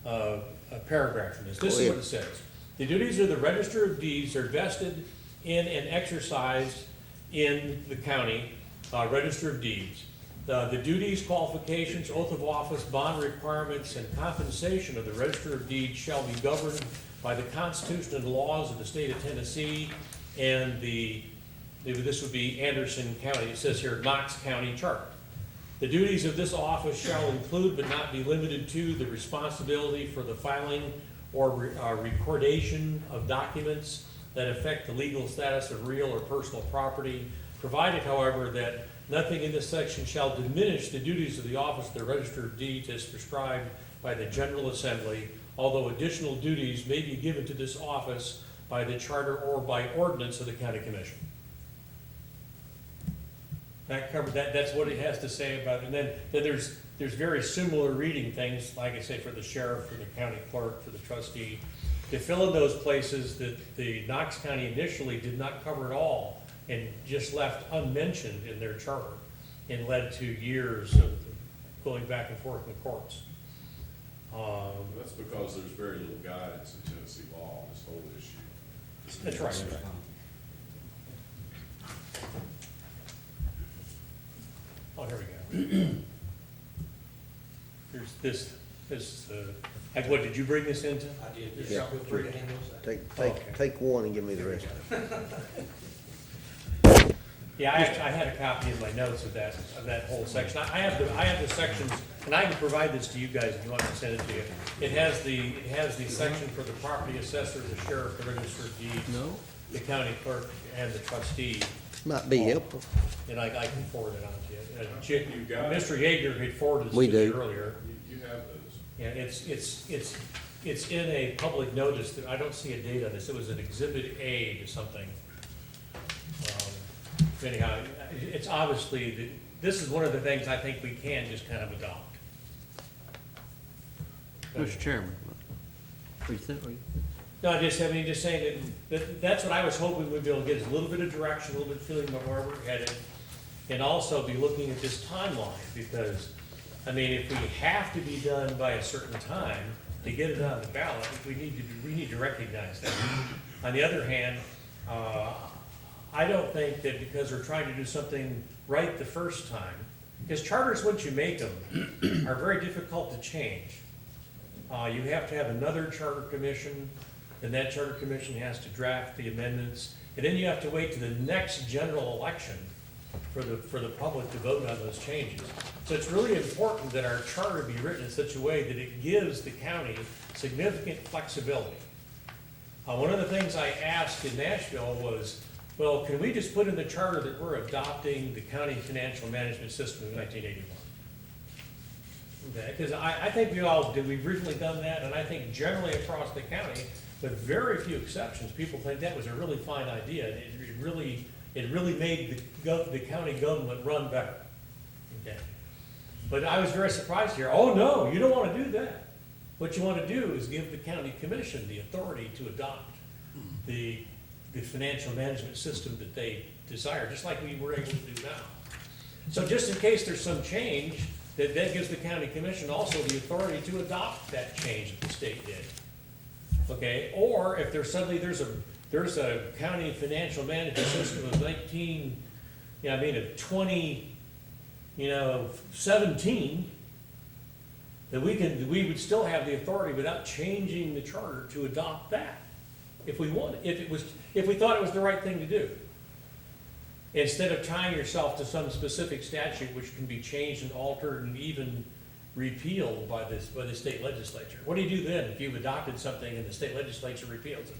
a paragraph from this. This is what it says. The duties of the Register of Deeds are vested in and exercised in the county Register of Deeds. The duties, qualifications, oath of office, bond requirements, and compensation of the Register of Deeds shall be governed by the Constitution and laws of the state of Tennessee and this would be Anderson County, it says here Knox County Charter. The duties of this office shall include but not be limited to the responsibility for the filing or recordation of documents that affect the legal status of real or personal property, provided, however, that nothing in this section shall diminish the duties of the office of the Register of Deeds as prescribed by the General Assembly, although additional duties may be given to this office by the charter or by ordinance of the county commission. That covers, that's what it has to say about it. And then there's very similar reading things, like I say, for the sheriff, for the county clerk, for the trustee, to fill in those places that the Knox County initially did not cover at all and just left unmentioned in their charter and led to years of going back and forth in the courts. That's because there's very little guidance in Tennessee law on this whole issue. That's right. Oh, here we go. There's what, did you bring this into? I did. Yeah. Feel free to handle that. Take one and give me the rest of it. Yeah, I had a copy in my notes of that whole section. I have the sections, and I can provide this to you guys if you want me to send it to you. It has the section for the property assessor, the sheriff, the register of deeds, the county clerk, and the trustee. Might be helpful. And I can forward it on to you. You got it? Mr. Yeager had forwarded this We to me do. earlier. You have those. Yeah, it's in a public notice that, I don't see a date on this, it was an exhibit A to something. Anyhow, it's obviously, this is one of the things I think we can just kind of adopt. Mr. Chairman, what do you think? No, just saying that's what I was hoping we'd be able to get, is a little bit of direction, a little bit of feeling about where we're headed, and also be looking at this timeline, because, I mean, if we have to be done by a certain time to get it on the ballot, we need to recognize that. On the other hand, I don't think that because we're trying to do something right the first time, because charters, once you make them, are very difficult to change. You have to have another charter commission, and that charter commission has to draft the amendments, and then you have to wait to the next general election for the public to vote on those changes. So it's really important that our charter be written in such a way that it gives the county significant flexibility. One of the things I asked in Nashville was, well, can we just put in the charter that we're adopting the county financial management system of 1981? Okay, because I think we've recently done that, and I think generally across the county, with very few exceptions, people think that was a really fine idea. It really made the county government run better. Okay, but I was very surprised here. Oh no, you don't want to do that. What you want to do is give the county commission the authority to adopt the financial management system that they desire, just like we were able to do now. So just in case there's some change, that gives the county commission also the authority to adopt that change that the state did. Okay, or if there's there's a county financial management system of 2017, that we would still have the authority without changing the charter to adopt that, if we wanted, if we thought it was the right thing to do. Instead of tying yourself to some specific statute which can be changed and altered and even repealed by the state legislature. What do you do then if you've adopted something and the state legislature repeals it?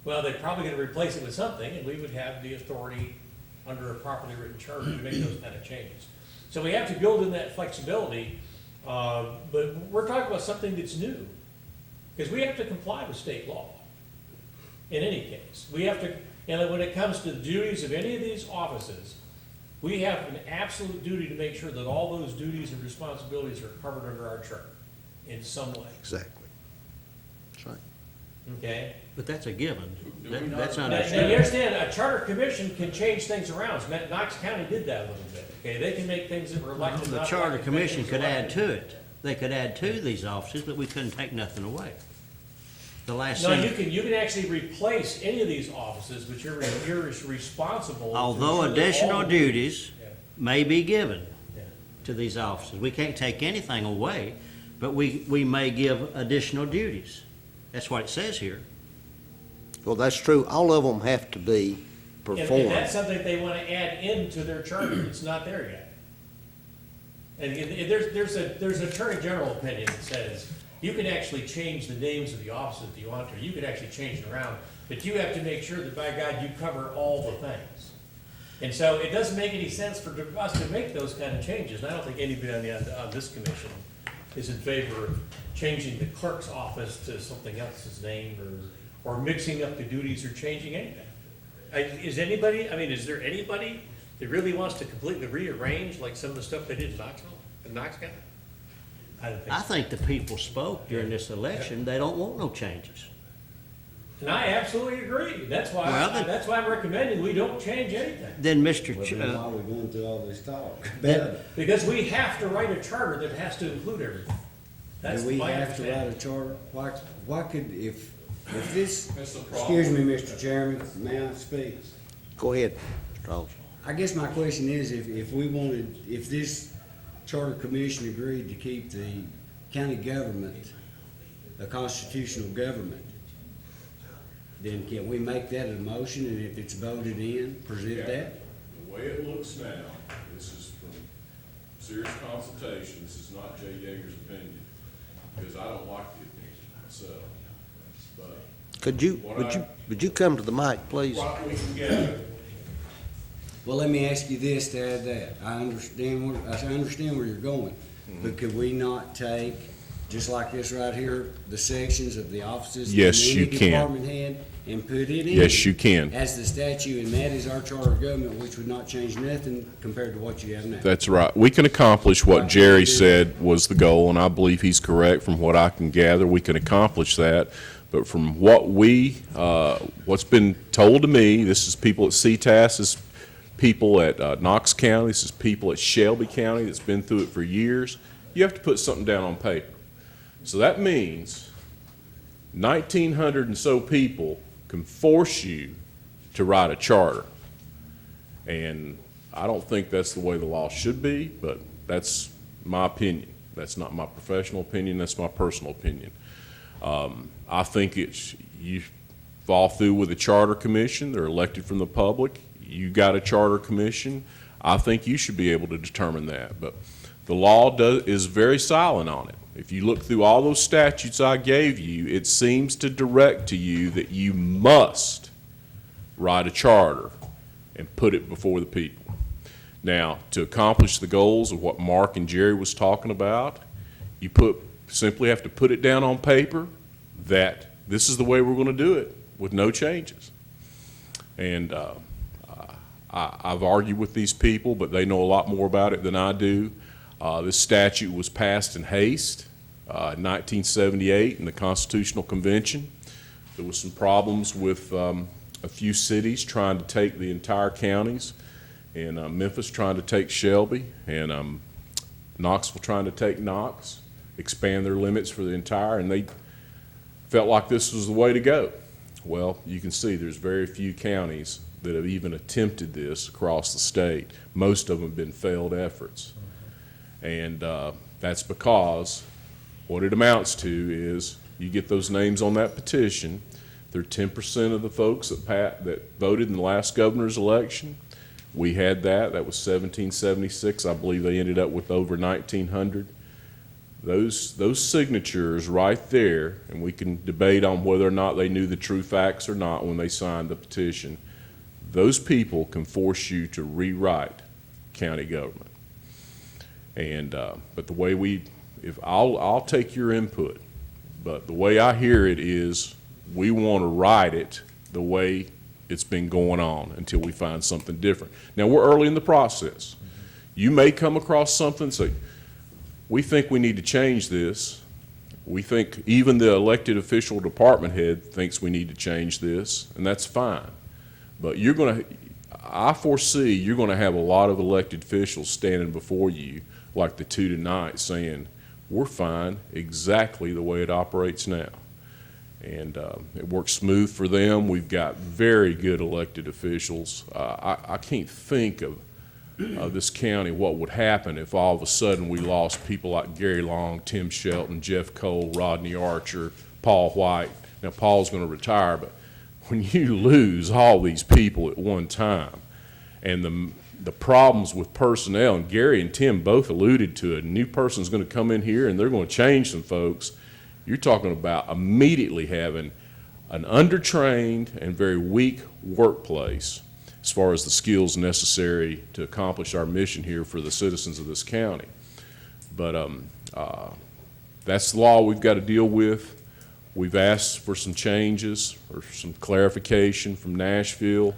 Well, they're probably going to replace it with something, and we would have the authority under a properly written charter to make those kind of changes. So we have to build in that flexibility, but we're talking about something that's new, because we have to comply with state law. In any case, we have to, and when it comes to the duties of any of these offices, we have an absolute duty to make sure that all those duties and responsibilities are covered under our charter in some way. Exactly. That's right. Okay? But that's a given. Do we not- That's not Now, a you understand, a charter commission can change things around. Knox County did that a little bit. Okay, they can make things that were elected. The not charter elected, commission things could add elected. to it. They could add to these offices, but we couldn't take nothing away. The last No, thing, you can actually replace any of these offices, but you're responsible. to although ensure that additional all- duties Yeah, may be given yeah. to these offices. We can't take anything away, but we may give additional duties. That's what it says here. Well, that's true. All of them have to be And that's performed. something they want to add into their charter. It's not there yet. And there's an Attorney General opinion that says you can actually change the names of the offices if you want to. You can actually change it around, but you have to make sure that by God you cover all the things. And so it doesn't make any sense for us to make those kind of changes. And I don't think anybody on this commission is in favor of changing the clerk's office to something else's name or mixing up the duties or changing anything. Is there anybody that really wants to completely rearrange like some of the stuff they did in Knox County? I don't think I so. think the people spoke during this election, they don't want no changes. And I absolutely agree. That's why, Well, then- that's why I'm recommending we don't change anything. Then Mr. Well, then why are we going through all this talk? Because we have to write a charter that has to include everything. That's Do we my have to write understanding. a charter? Why could, if this, That's the problem. excuse me, Mr. Chairman, may I speak? Go ahead, Mr. Alls. I guess my question is, if we wanted, if this charter commission agreed to keep the county government a constitutional government, then can we make that a motion, and if it's voted in, present that? The way it looks now, this is from serious consultation, this is not Jay Yeager's opinion, because I don't like the opinion myself. But Would you come to the mic, please? what we can get, Well, let me ask you this to add that. I understand where you're going, but could we not take, just like this right here, the sections of the offices? Yes, and you any can. department head and put it in? Yes, you can. As the statute, and that is our charter of government, which would not change nothing compared to what you have now. That's right. We can accomplish what Jerry said was the goal, and I believe he's correct from what I can gather. We can accomplish that. But from what's been told to me, this is people at CTAS, this is people at Knox County, this is people at Shelby County that's been through it for years. You have to put something down on paper. So that means 1,900 and so people can force you to write a charter. And I don't think that's the way the law should be, but that's my opinion. That's not my professional opinion, that's my personal opinion. I think you fall through with a charter commission, they're elected from the public, you got a charter commission, I think you should be able to determine that. But the law is very silent on it. If you look through all those statutes I gave you, it seems to direct to you that you must write a charter and put it before the people. Now, to accomplish the goals of what Mark and Jerry was talking about, you simply have to put it down on paper that this is the way we're going to do it with no changes. And I've argued with these people, but they know a lot more about it than I do. This statute was passed in haste in 1978 in the Constitutional Convention. There was some problems with a few cities trying to take the entire counties, and Memphis trying to take Shelby, and Knoxville trying to take Knox, expand their limits for the entire, and they felt like this was the way to go. Well, you can see there's very few counties that have even attempted this across the state. Most of them have been failed efforts. And that's because what it amounts to is you get those names on that petition, they're 10% of the folks that voted in the last governor's election. We had that was 1776. I believe they ended up with over 1,900. Those signatures right there, and we can debate on whether or not they knew the true facts or not when they signed the petition, those people can force you to rewrite county government. And but the way I'll take your input, but the way I hear it is we want to write it the way it's been going on until we find something different. Now, we're early in the process. You may come across something and say, we think we need to change this. We think even the elected official department head thinks we need to change this, and that's fine. But I foresee you're going to have a lot of elected officials standing before you like the two tonight saying, we're fine exactly the way it operates now. And it works smooth for them. We've got very good elected officials. I can't think of this county what would happen if all of a sudden we lost people like Gary Long, Tim Shelton, Jeff Cole, Rodney Archer, Paul White. Now, Paul's going to retire, but when you lose all these people at one time, And the problems with personnel, and Gary and Tim both alluded to it, a new person's gonna come in here and they're gonna change some folks. You're talking about immediately having an undertrained and very weak workplace as far as the skills necessary to accomplish our mission here for the citizens of this county. But that's the law we've got to deal with. We've asked for some changes or some clarification from Nashville,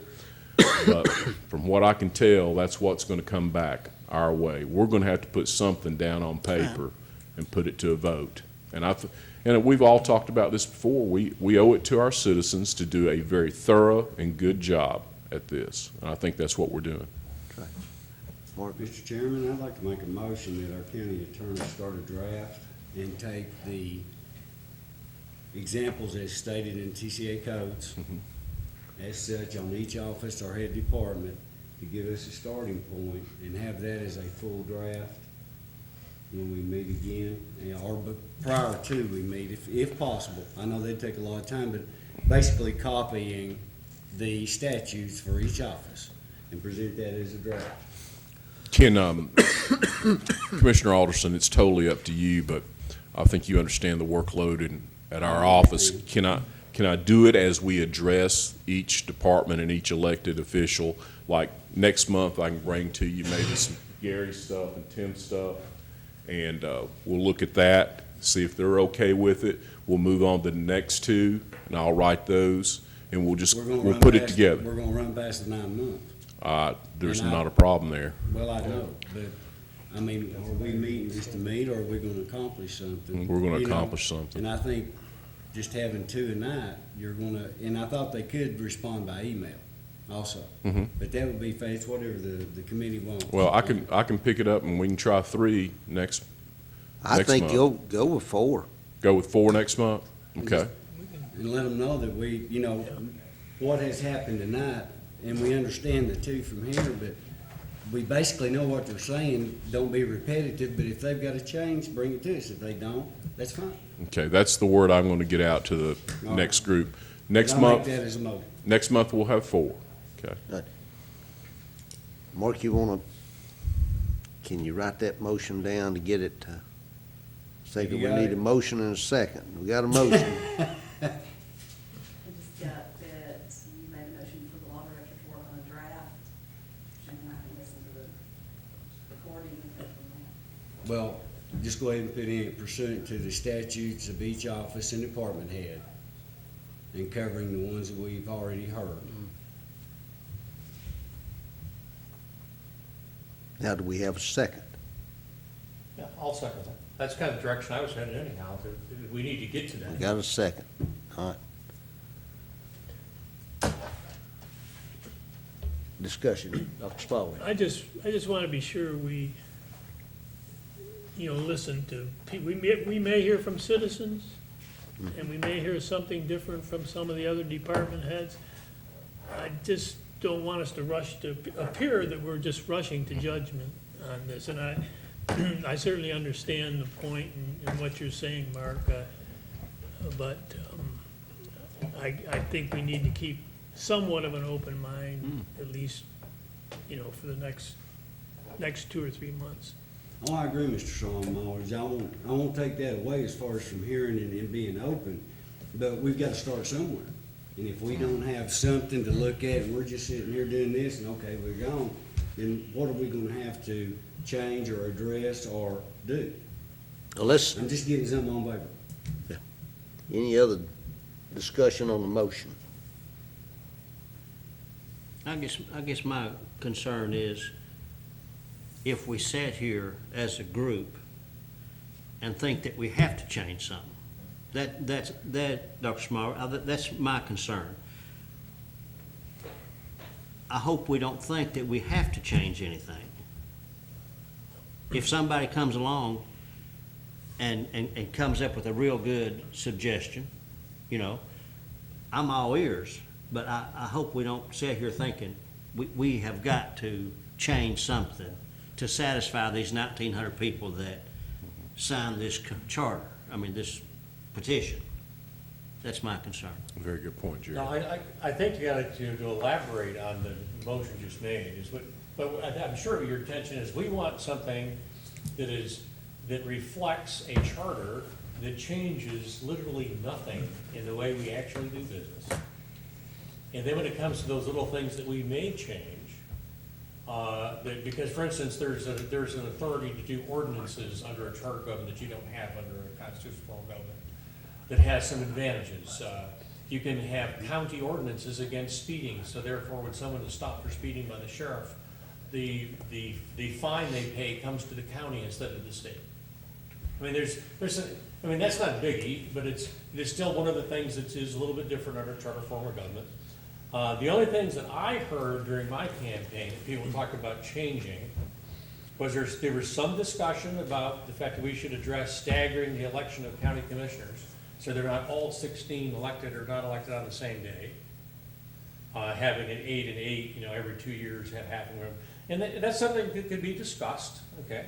but from what I can tell, that's what's going to come back our way. We're going to have to put something down on paper and put it to a vote. And we've all talked about this before. We owe it to our citizens to do a very thorough and good job at this, and I think that's what we're doing. Mark? Mr. Chairman, I'd like to make a motion that our county attorney start a draft and take the examples as stated in TCA codes as such on each office or head department to give us a starting point and have that as a full draft when we meet again, or prior to we meet, if possible. I know that'd take a lot of time, but basically copying the statutes for each office and present that as a draft. Commissioner Alderson, it's totally up to you, but I think you understand the workload at our office. Can I do it as we address each department and each elected official? Like next month, I can bring to you maybe some Gary stuff and Tim stuff, and we'll look at that, see if they're okay with it. We'll move on to the next two, and I'll write those, and we'll put it together. We're gonna run past the 9 months. There's And not a problem there. Well, I know, but, I mean, are we meeting just to meet, or are we gonna accomplish something? We're gonna You know, accomplish something. And I think just having two a night, and I thought they could respond by email also. But that would be fast, whatever the committee wants. Well, I can pick it up and we can try 3 next I think month. you'll go with 4. Go with 4 next month? Okay. And let them know that we, what has happened tonight, and we understand the two from here, but we basically know what they're saying. Don't be repetitive, but if they've got to change, bring it to us. If they don't, that's fine. Okay, that's the word I'm going to get out to the All next right. group. Next I'll month, make that as a motion. next month we'll have 4. Okay. Mark, can you write that motion down to get it, say that You we got need it? a motion and a second. We got a motion. I just got that you made a motion for the law director to work on a draft, and then I can listen to the recording and go from there. Well, just go ahead and put in pursuant to the statutes of each office and department head, and covering the ones that we've already heard. Now, do we have a second? Yeah, I'll second that. That's kind of the direction I was headed anyhow. We need to get to We that. got a second. All right. Discussion, Dr. Spaulding. I just want to be sure we, listen to, we may hear from citizens, and we may hear something different from some of the other department heads. I just don't want us to rush to appear that we're just rushing to judgment on this. And I certainly understand the point in what you're saying, Mark, but I think we need to keep somewhat of an open mind, at least, for the next 2 or 3 months. Oh, I agree, Mr. Sean. I won't take that away as far as from hearing and being open, but we've got to start somewhere. And if we don't have something to look at, and we're just sitting here doing this, and okay, we're gone, then what are we gonna have to change or address or do? Well, I'm just getting something on paper. any other discussion on the motion? I guess my concern is if we sat here as a group and think that we have to change something. That, Dr. Small, that's my concern. I hope we don't think that we have to change anything. If somebody comes along and comes up with a real good suggestion, I'm all ears, but I hope we don't sit here thinking we have got to change something to satisfy these 1,900 people that signed this charter, this petition. That's my concern. Very good point, Jerry. No, I think you got to elaborate on the motion just made, but I'm sure your intention is, we want something that reflects a charter that changes literally nothing in the way we actually do business. And then when it comes to those little things that we may change, because for instance, there's an authority to do ordinances under a charter government that you don't have under a constitutional form of government that has some advantages. You can have county ordinances against speeding, so therefore when someone is stopped for speeding by the sheriff, the fine they pay comes to the county instead of the state. I mean, that's not a biggie, but it's still one of the things that is a little bit different under charter form of government. The only things that I heard during my campaign, that people talked about changing, was there was some discussion about the fact that we should address staggering the election of county commissioners, so they're not all 16 elected or not elected on the same day. Having an 8 and 8, every 2 years have happened. And that's something that could be discussed, okay?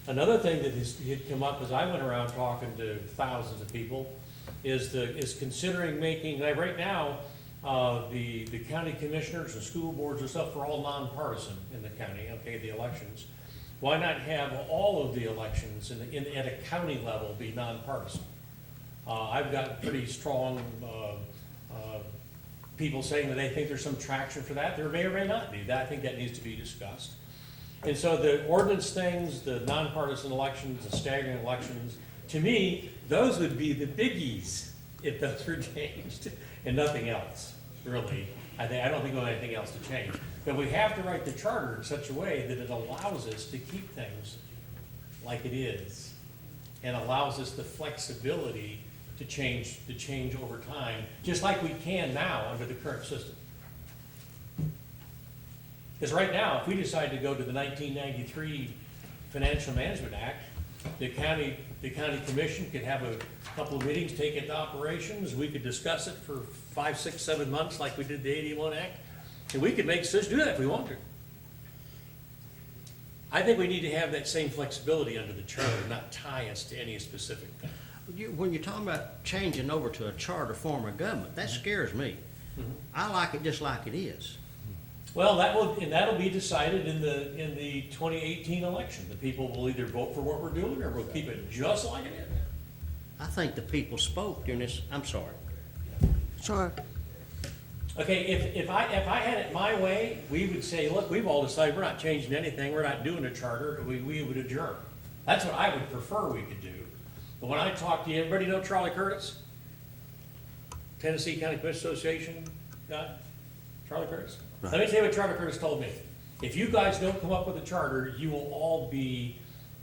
Another thing that had come up as I went around talking to thousands of people is considering making, like right now, the county commissioners and school boards and stuff are all nonpartisan in the county, okay, the elections. Why not have all of the elections at a county level be nonpartisan? I've got pretty strong people saying that they think there's some traction for that. There may or may not be. I think that needs to be discussed. And so the ordinance things, the nonpartisan elections, the staggering elections, to me, those would be the biggies if those were changed, and nothing else, really. I don't think there's anything else to change. But we have to write the charter in such a way that it allows us to keep things like it is, and allows us the flexibility to change over time, just like we can now under the current system. Because right now, if we decide to go to the 1993 Financial Management Act, the county commission could have a couple of meetings, take it to operations, we could discuss it for 5, 6, 7 months like we did the 81 Act, and we could make decisions, do that if we want to. I think we need to have that same flexibility under the charter, not tie us to any specific thing. When you're talking about changing over to a charter form of government, that scares me. I like it just like it is. Well, that'll be decided in the 2018 election. The people will either vote for what we're doing, or we'll keep it just like it is. I think the people spoke during this, I'm sorry. Sorry. Okay, if I had it my way, we would say, look, we've all decided we're not changing anything, we're not doing a charter, we would adjourn. That's what I would prefer we could do. But when I talk to you, everybody know Charlie Curtis? Tennessee County Commission Association guy? Charlie Curtis? Let me tell you what Charlie Curtis told me. If you guys don't come up with a charter, you will all be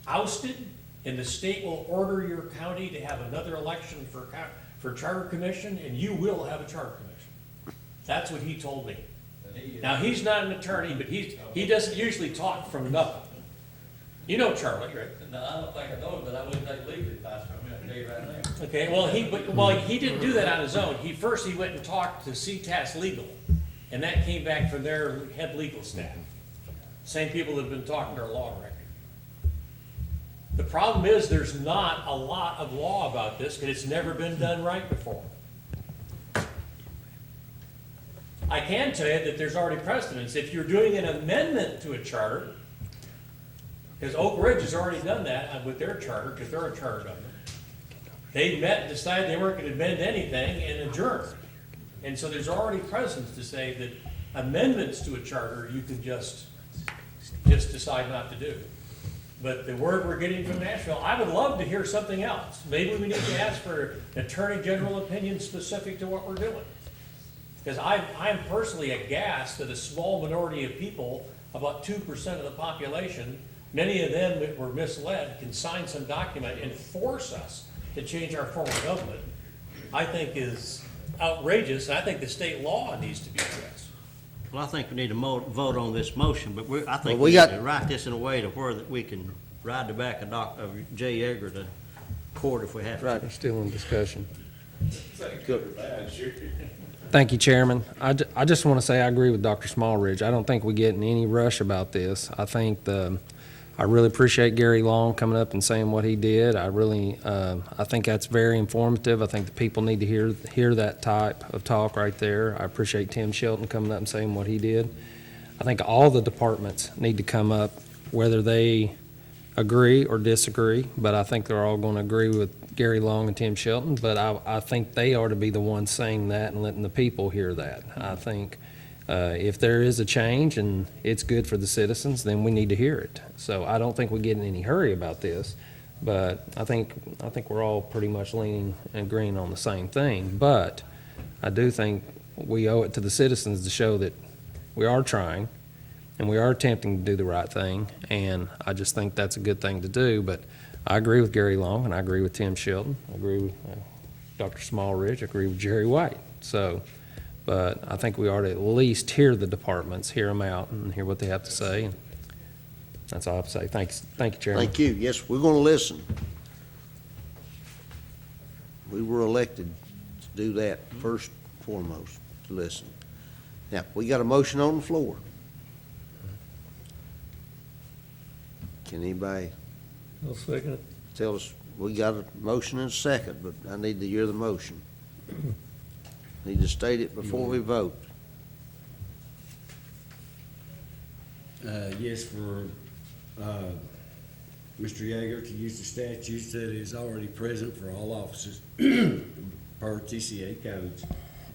ousted, and the state will order your county to have another election for charter commission, and you will have a charter commission. That's what he told me. Now, he's not an attorney, but he doesn't usually talk from nothing. You know Charlie, right? No, I don't think I know it, but I wouldn't take legal advice from him, I tell you right now. Okay, well, he didn't do that on his own. He went and talked to CTAS Legal, and that came back from their head legal staff. Same people that have been talking to our law director. The problem is there's not a lot of law about this, because it's never been done right before. I can tell you that there's already precedents. If you're doing an amendment to a charter, because Oak Ridge has already done that with their charter, because they're a charter government. They met and decided they weren't going to amend anything and adjourned. And so there's already precedents to say that amendments to a charter you can just decide not to do. But the word we're getting from Nashville, I would love to hear something else. Maybe we need to ask for Attorney General opinion specific to what we're doing. Because I'm personally aghast that a small minority of people, about 2% of the population, many of them that were misled, can sign some document and force us to change our form of government, I think is outrageous, and I think the state law needs to be addressed. Well, I think we need to vote on this motion, but I think Well, we need to write this in a way to where that we can ride the back of Jay Edgar to court if we have to. Right. Still in discussion. Thank you, Chairman. I just want to say I agree with Dr. Smallridge. I don't think we get in any rush about this. I think I really appreciate Gary Long coming up and saying what he did. I think that's very informative. I think the people need to hear that type of talk right there. I appreciate Tim Shelton coming up and saying what he did. I think all the departments need to come up, whether they agree or disagree, but I think they're all going to agree with Gary Long and Tim Shelton, but I think they ought to be the ones saying that and letting the people hear that. I think if there is a change and it's good for the citizens, then we need to hear it. So I don't think we get in any hurry about this, but I think we're all pretty much leaning and agreeing on the same thing. But I do think we owe it to the citizens to show that we are trying and we are attempting to do the right thing, and I just think that's a good thing to do. But I agree with Gary Long, and I agree with Tim Shelton. I agree with Dr. Smallridge. I agree with Jerry White. So, but I think we ought to at least hear the departments, hear them out, and hear what they have to say. And that's all I have to say. Thank you, Chairman. Thank you. Yes, we're gonna listen. We were elected to do that first and foremost, to listen. Now, we got a motion on the floor. Can anybody I'll second it. tell us, we got a motion and a second, but I need to hear the motion. Need to state it before we vote. Yes, for Mr. Yeager to use the statutes that is already present for all offices per TCA codes,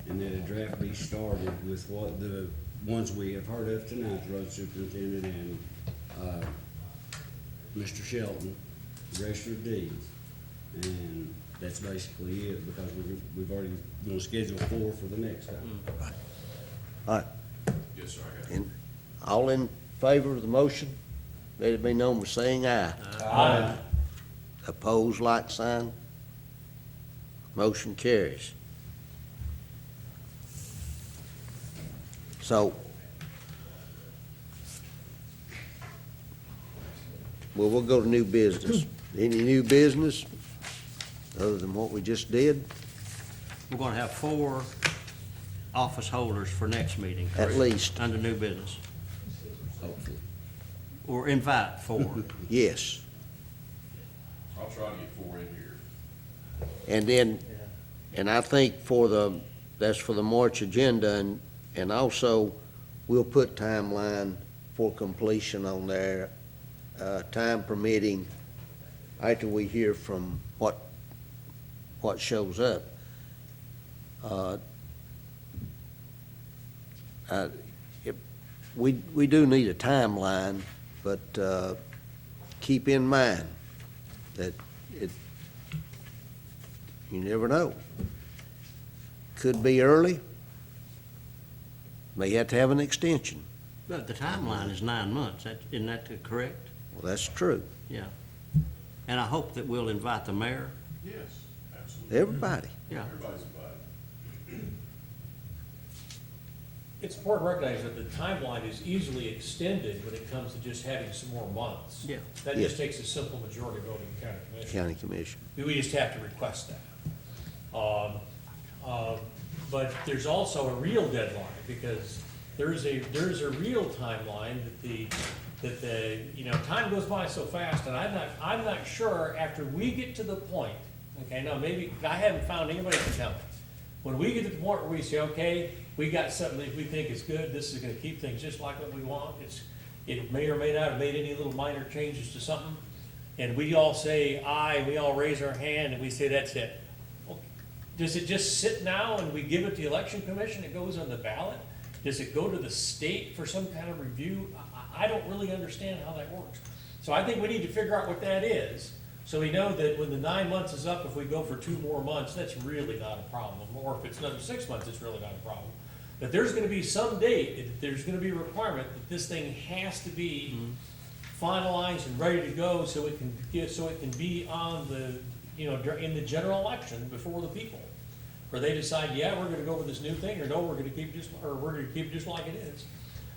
and that a draft be started with what the ones we have heard of tonight, the road superintendent and Mr. Shelton, Register of Deeds. And that's basically it, because we've already gonna schedule 4 for the next time. All right, Yes, sir, I got it. and all in favor of the motion, let it be known by saying aye. Aye. Opposed, like sign. Motion carries. So, well, we'll go to new business. Any new business other than what we just did? We're gonna have 4 office holders for next meeting, correct? At least, Under new business, Hopefully. or invite 4. yes. I'll try to get 4 in here. And then, and I think that's for the March agenda, and also, we'll put timeline for completion on there, time permitting, after we hear from what shows up. We do need a timeline, but keep in mind that you never know. Could be early, may have to have an extension. But the timeline is 9 months, isn't that correct? Well, that's true. Yeah. And I hope that we'll invite the mayor. Yes, absolutely. Everybody. Yeah. Everybody's invited. It's important to recognize that the timeline is easily extended when it comes to just having some more months. Yeah. That Yes. just takes a simple majority vote in the county commission. County Commission. We just have to request that. But there's also a real deadline, because there's a real timeline that time goes by so fast, and I'm not sure after we get to the point, okay, now maybe, I haven't found anybody to tell me. When we get to the point where we say, okay, we got something that we think is good, this is gonna keep things just like what we want, it may or may not have made any little minor changes to something, and we all say aye, we all raise our hand, and we say that's it. Well, does it just sit now and we give it to the election commission, it goes on the ballot? Does it go to the state for some kind of review? I don't really understand how that works. So I think we need to figure out what that is, so we know that when the 9 months is up, if we go for 2 more months, that's really not a problem. Or if it's another 6 months, it's really not a problem. But there's gonna be some date, there's gonna be a requirement that this thing has to be finalized and ready to go, so it can be on the, in the general election before the people. Where they decide, yeah, we're gonna go with this new thing, or no, we're gonna keep it just like it is.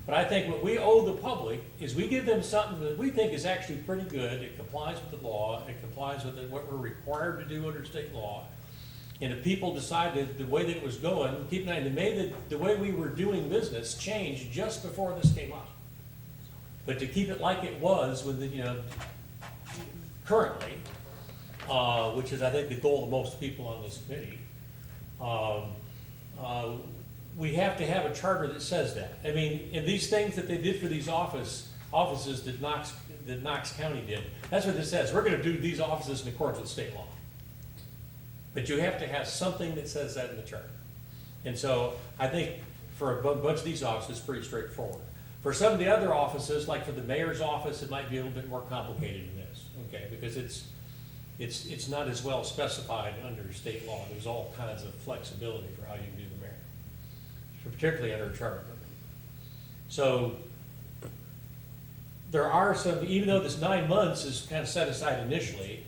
But I think what we owe the public is we give them something that we think is actually pretty good, it complies with the law, it complies with what we're required to do under state law. And if people decide that the way that it was going, keep in mind, the way we were doing business changed just before this came up. But to keep it like it was with the, you know, currently, which is, I think, the goal of most people on this committee, we have to have a charter that says that. I mean, and these things that they did for these offices that Knox County did, that's what this says. We're gonna do these offices in accordance with state law. But you have to have something that says that in the charter. And so I think for a bunch of these offices, it's pretty straightforward. For some of the other offices, like for the mayor's office, it might be a little bit more complicated than this, okay? Because it's not as well specified under state law. There's all kinds of flexibility for how you can do the mayor, particularly under a charter. So there are some, even though this 9 months is kind of set aside initially,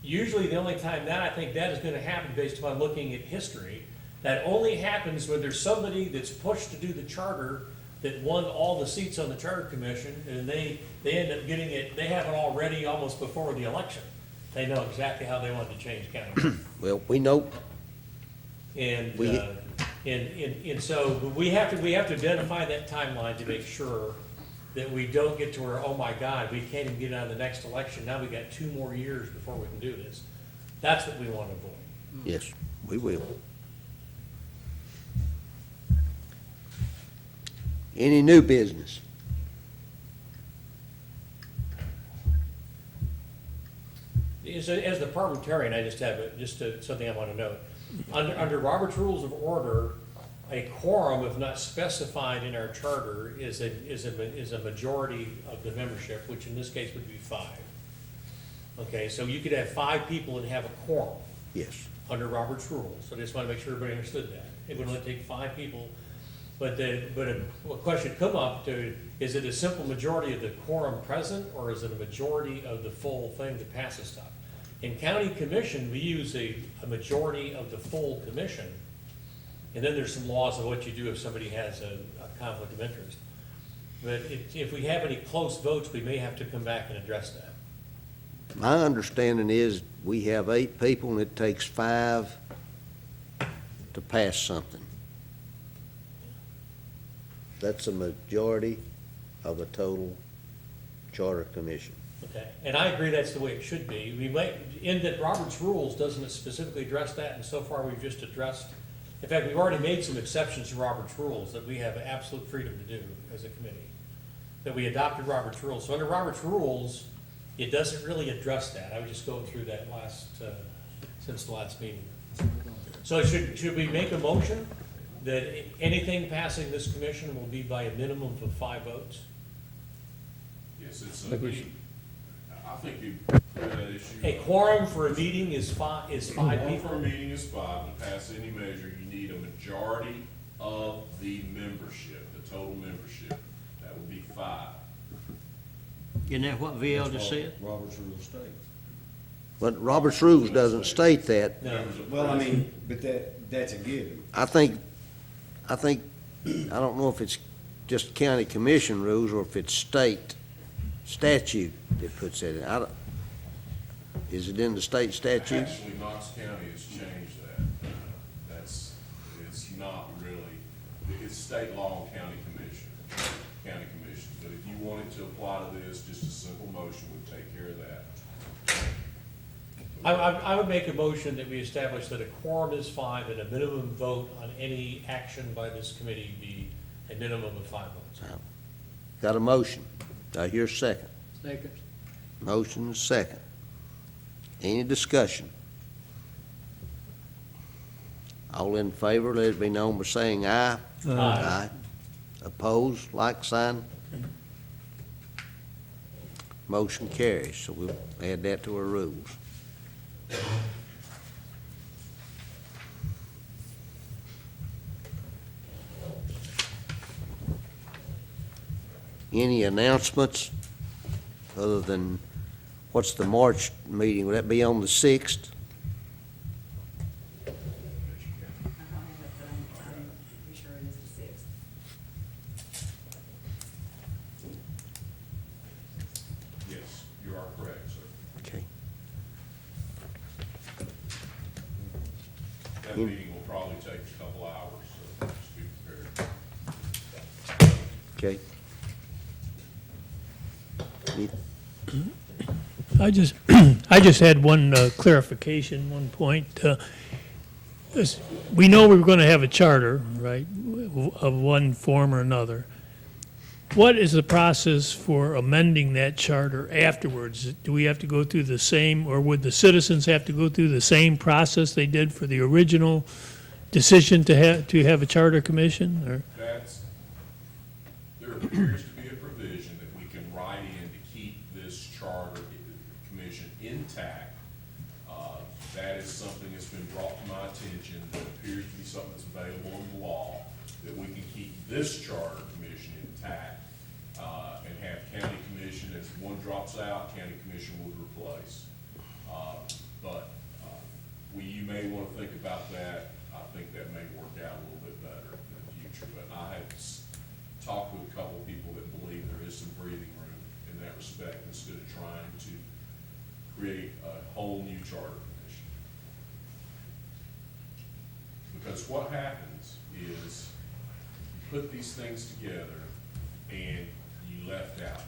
usually the only time that I think that is gonna happen based upon looking at history, that only happens when there's somebody that's pushed to do the charter that won all the seats on the charter commission, and they end up getting it, they have it all ready almost before the election. They know exactly how they want to change county. Well, we know, And, We- and so we have to identify that timeline to make sure that we don't get to where, oh my God, we can't even get on the next election. Now we got 2 more years before we can do this. That's what we want to avoid. yes, we will. Any new business? As the parliamentarian, I just have something I want to note. Under Robert's Rules of Order, a quorum, if not specified in our charter, is a majority of the membership, which in this case would be 5. Okay, so you could have 5 people and have a quorum Yes. under Robert's Rules. So I just want to make sure everybody understood that. It would only take 5 people. But a question come up to, is it a simple majority of the quorum present, or is it a majority of the full thing that passes stuff? In county commission, we use a majority of the full commission. And then there's some laws of what you do if somebody has a conflict of interest. But if we have any close votes, we may have to come back and address that. My understanding is we have 8 people and it takes 5 to pass something. That's a majority of the total charter commission. Okay, and I agree that's the way it should be. We might, in that Robert's Rules doesn't specifically address that, and so far we've just addressed, in fact, we've already made some exceptions to Robert's Rules that we have absolute freedom to do as a committee. That we adopted Robert's Rules. So under Robert's Rules, it doesn't really address that. I was just going through that since the last meeting. So should we make a motion that anything passing this commission will be by a minimum of 5 votes? Yes, it's think we should- I think you clear that issue. A quorum for a meeting is 5 Quorum for a people? meeting is 5, to pass any measure, you need a majority of the membership, the total membership. That would be 5. Isn't that what VL just said? Robert's Rule states. But Robert's Rules doesn't state that. No. Well, I mean, but that's a given. I think, I don't know if it's just county commission rules or if it's state statute that puts that in. Is it in the state statute? Actually, Knox County has changed that. It's not really, it's state law and county commissions. But if you wanted to apply to this, just a simple motion would take care of that. I would make a motion that we establish that a quorum is 5 and a minimum vote on any action by this committee be a minimum of 5 votes. Got a motion. Do I hear a second? Second. Motion is second. Any discussion? All in favor, let it be known by saying aye. Aye. Opposed, like sign. Motion carries, so we'll add that to our rules. Any announcements other than, what's the March meeting? Would that be on the 6th? I don't have it, but I'm pretty sure it is the 6th. Yes, you are correct, sir. Okay. That meeting will probably take a couple hours, so just be prepared. Okay. I just, I just had one clarification, one point. We know we're going to have a charter, right, of one form or another. What is the process for amending that charter afterwards? Do we have to go through the same, or would the citizens have to go through the same process they did for the original decision to have a charter commission, or? There appears to be a provision that we can write in to keep this charter commission intact. That is something that's been brought to my attention, that appears to be something that's available in the law, that we can keep this charter commission intact, and have county commission, as one drops out, county commission would replace. You may wanna think about that. I think that may work out a little bit better in the future, but I have talked with a couple of people that believe there is some breathing room in that respect, instead of trying to create a whole new charter commission. Because what happens is, you put these things together and you left out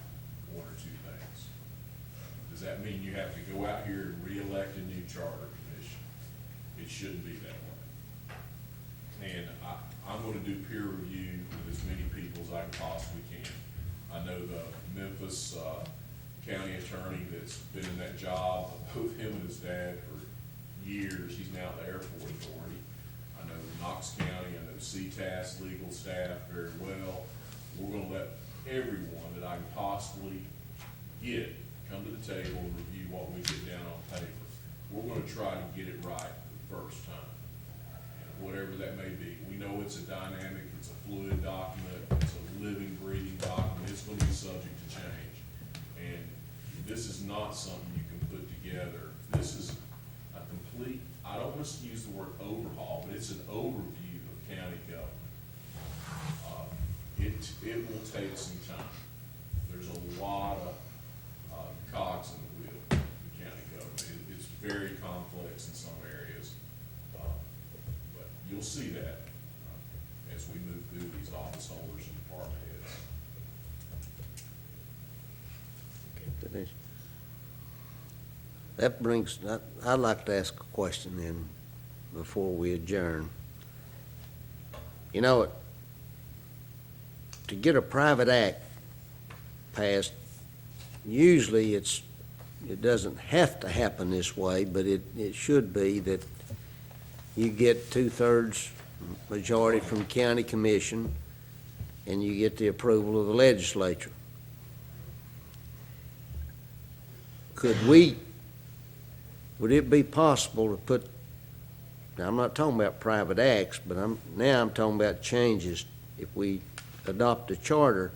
one or two things. Does that mean you have to go out here and re-elect a new charter commission? It shouldn't be that way. And I'm gonna do peer review with as many people as I possibly can. I know the Memphis, county attorney that's been in that job, both him and his dad for years. He's now at the airport authority. I know Knox County, I know CTAS legal staff very well. We're gonna let everyone that I can possibly get come to the table and review what we get down on paper. We're gonna try to get it right the first time, and whatever that may be. We know it's a dynamic, it's a fluid document, it's a living, breathing document. It's gonna be subject to change. And this is not something you can put together. This is a complete, I don't want to use the word overhaul, but it's an overview of county government. It will take some time. There's a lot of cogs in the wheel in county government. It's very complex in some areas, but you'll see that as we move through these office holders and department heads. That brings, I'd like to ask a question then, before we adjourn. You know, to get a private act passed, usually it doesn't have to happen this way, but it should be that you get 2/3 majority from county commission, and you get the approval of the legislature. Would it be possible to put, now I'm not talking about private acts, but I'm talking about changes, if we adopt a charter,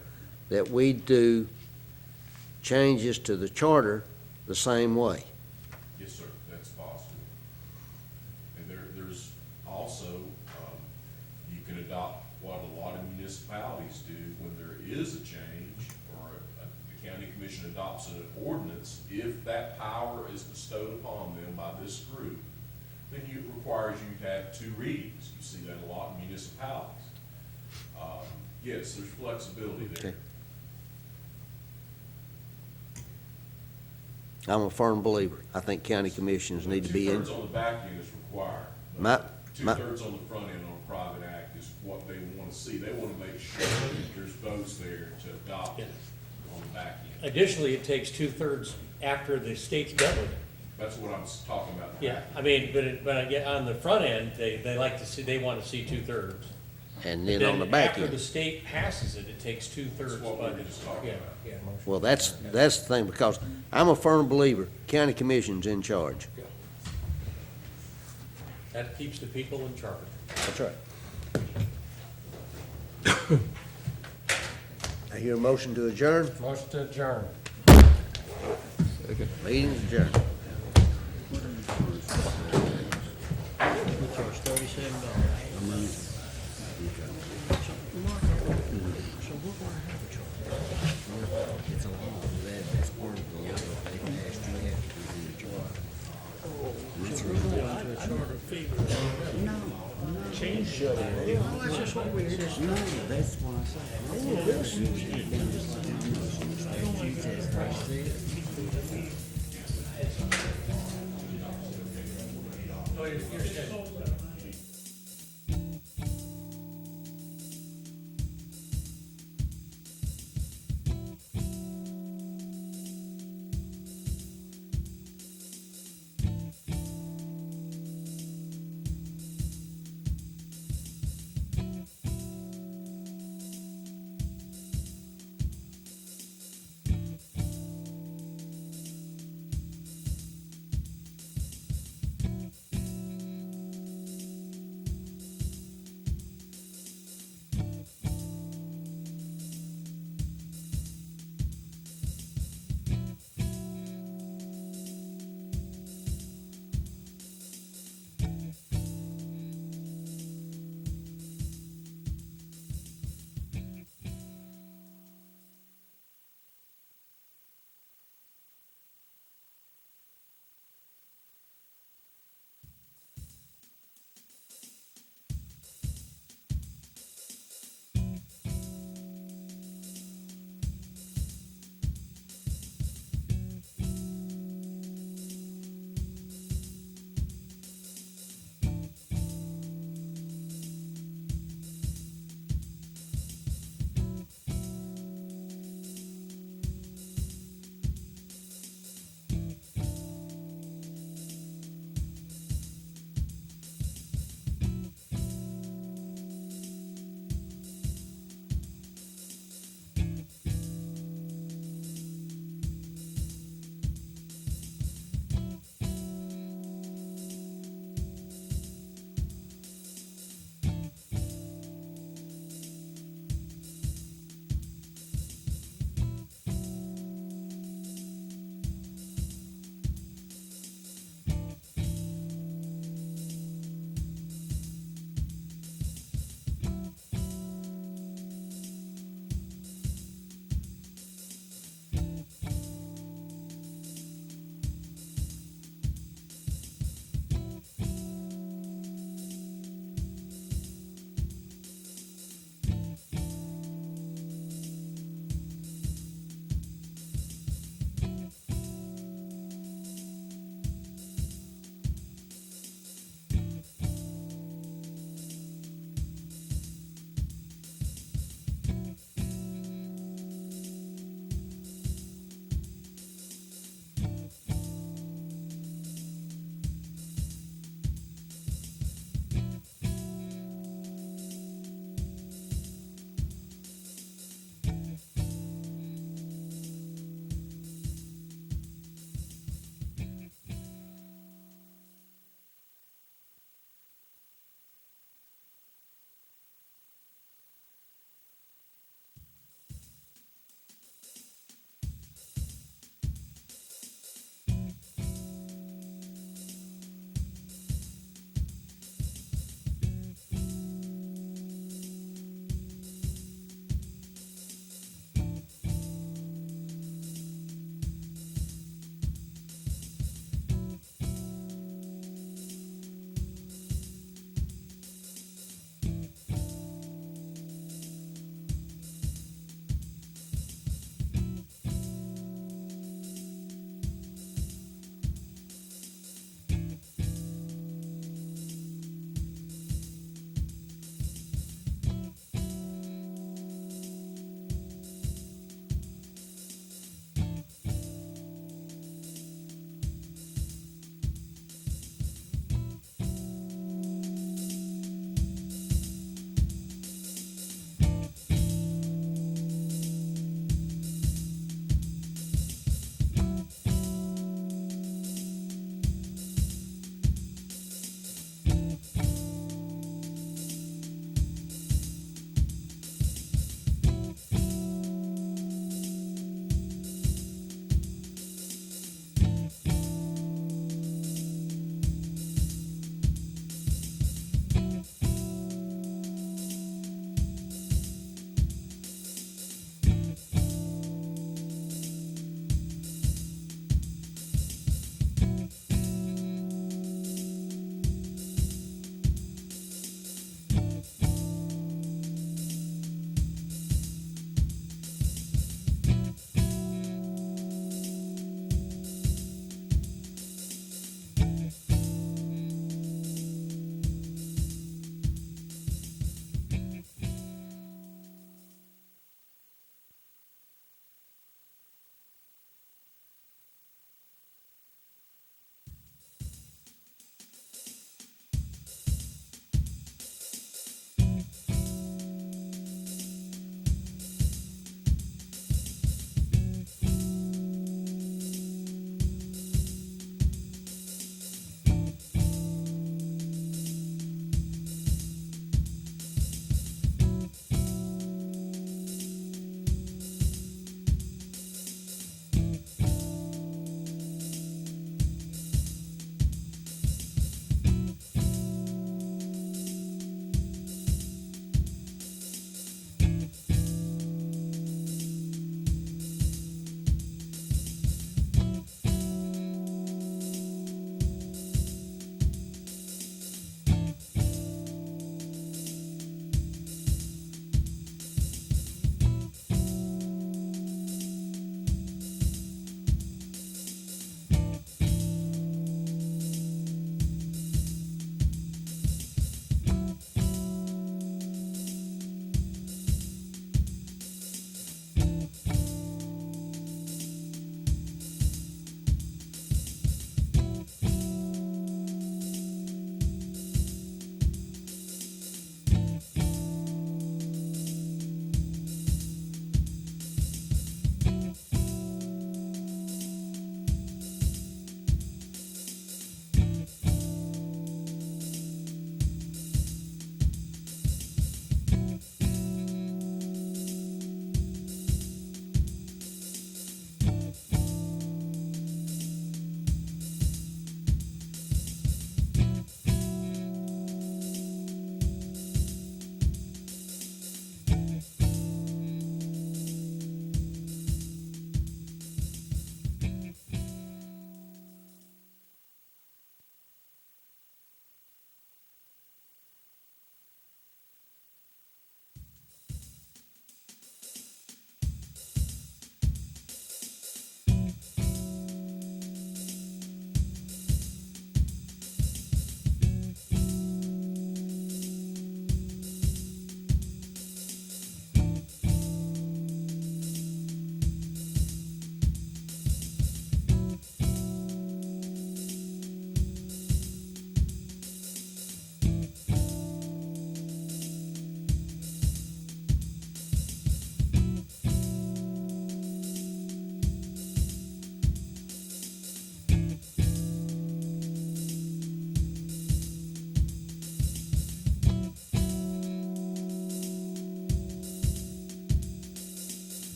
that we do changes to the charter the same way? Yes, sir, that's possible. And there's also, you can adopt what a lot of municipalities do when there is a change, or the county commission adopts an ordinance. If that power is bestowed upon them by this group, then it requires you to have 2 readings. You see that a lot in municipalities. Yes, there's flexibility there. Okay. I'm a firm believer. I think county commissions need to be in. 2/3 on the back end is required. My- 2/3 on the front end on a private act is what they want to see. They want to make sure that there's votes there to adopt it on the back end. Additionally, it takes 2/3 after the state's government. That's what I'm talking about. Yeah, I mean, but on the front end, they like to see, they want to see 2/3. And then on the back After the end. state passes it, it takes 2/3. That's what we were but- just talking yeah, about. yeah. Well, that's the thing, because I'm a firm believer, county commission's in charge. That keeps the people in charge. That's right. I hear a motion to adjourn. Motion to adjourn. Meeting's adjourned. We charge $37. So we're gonna have a charter. It's a law, that's part of the law that they passed, you have to be in the charter. So we're going to a charter favor. Change. That's just what we're just. No, that's what I say. Oh, you're scheduled.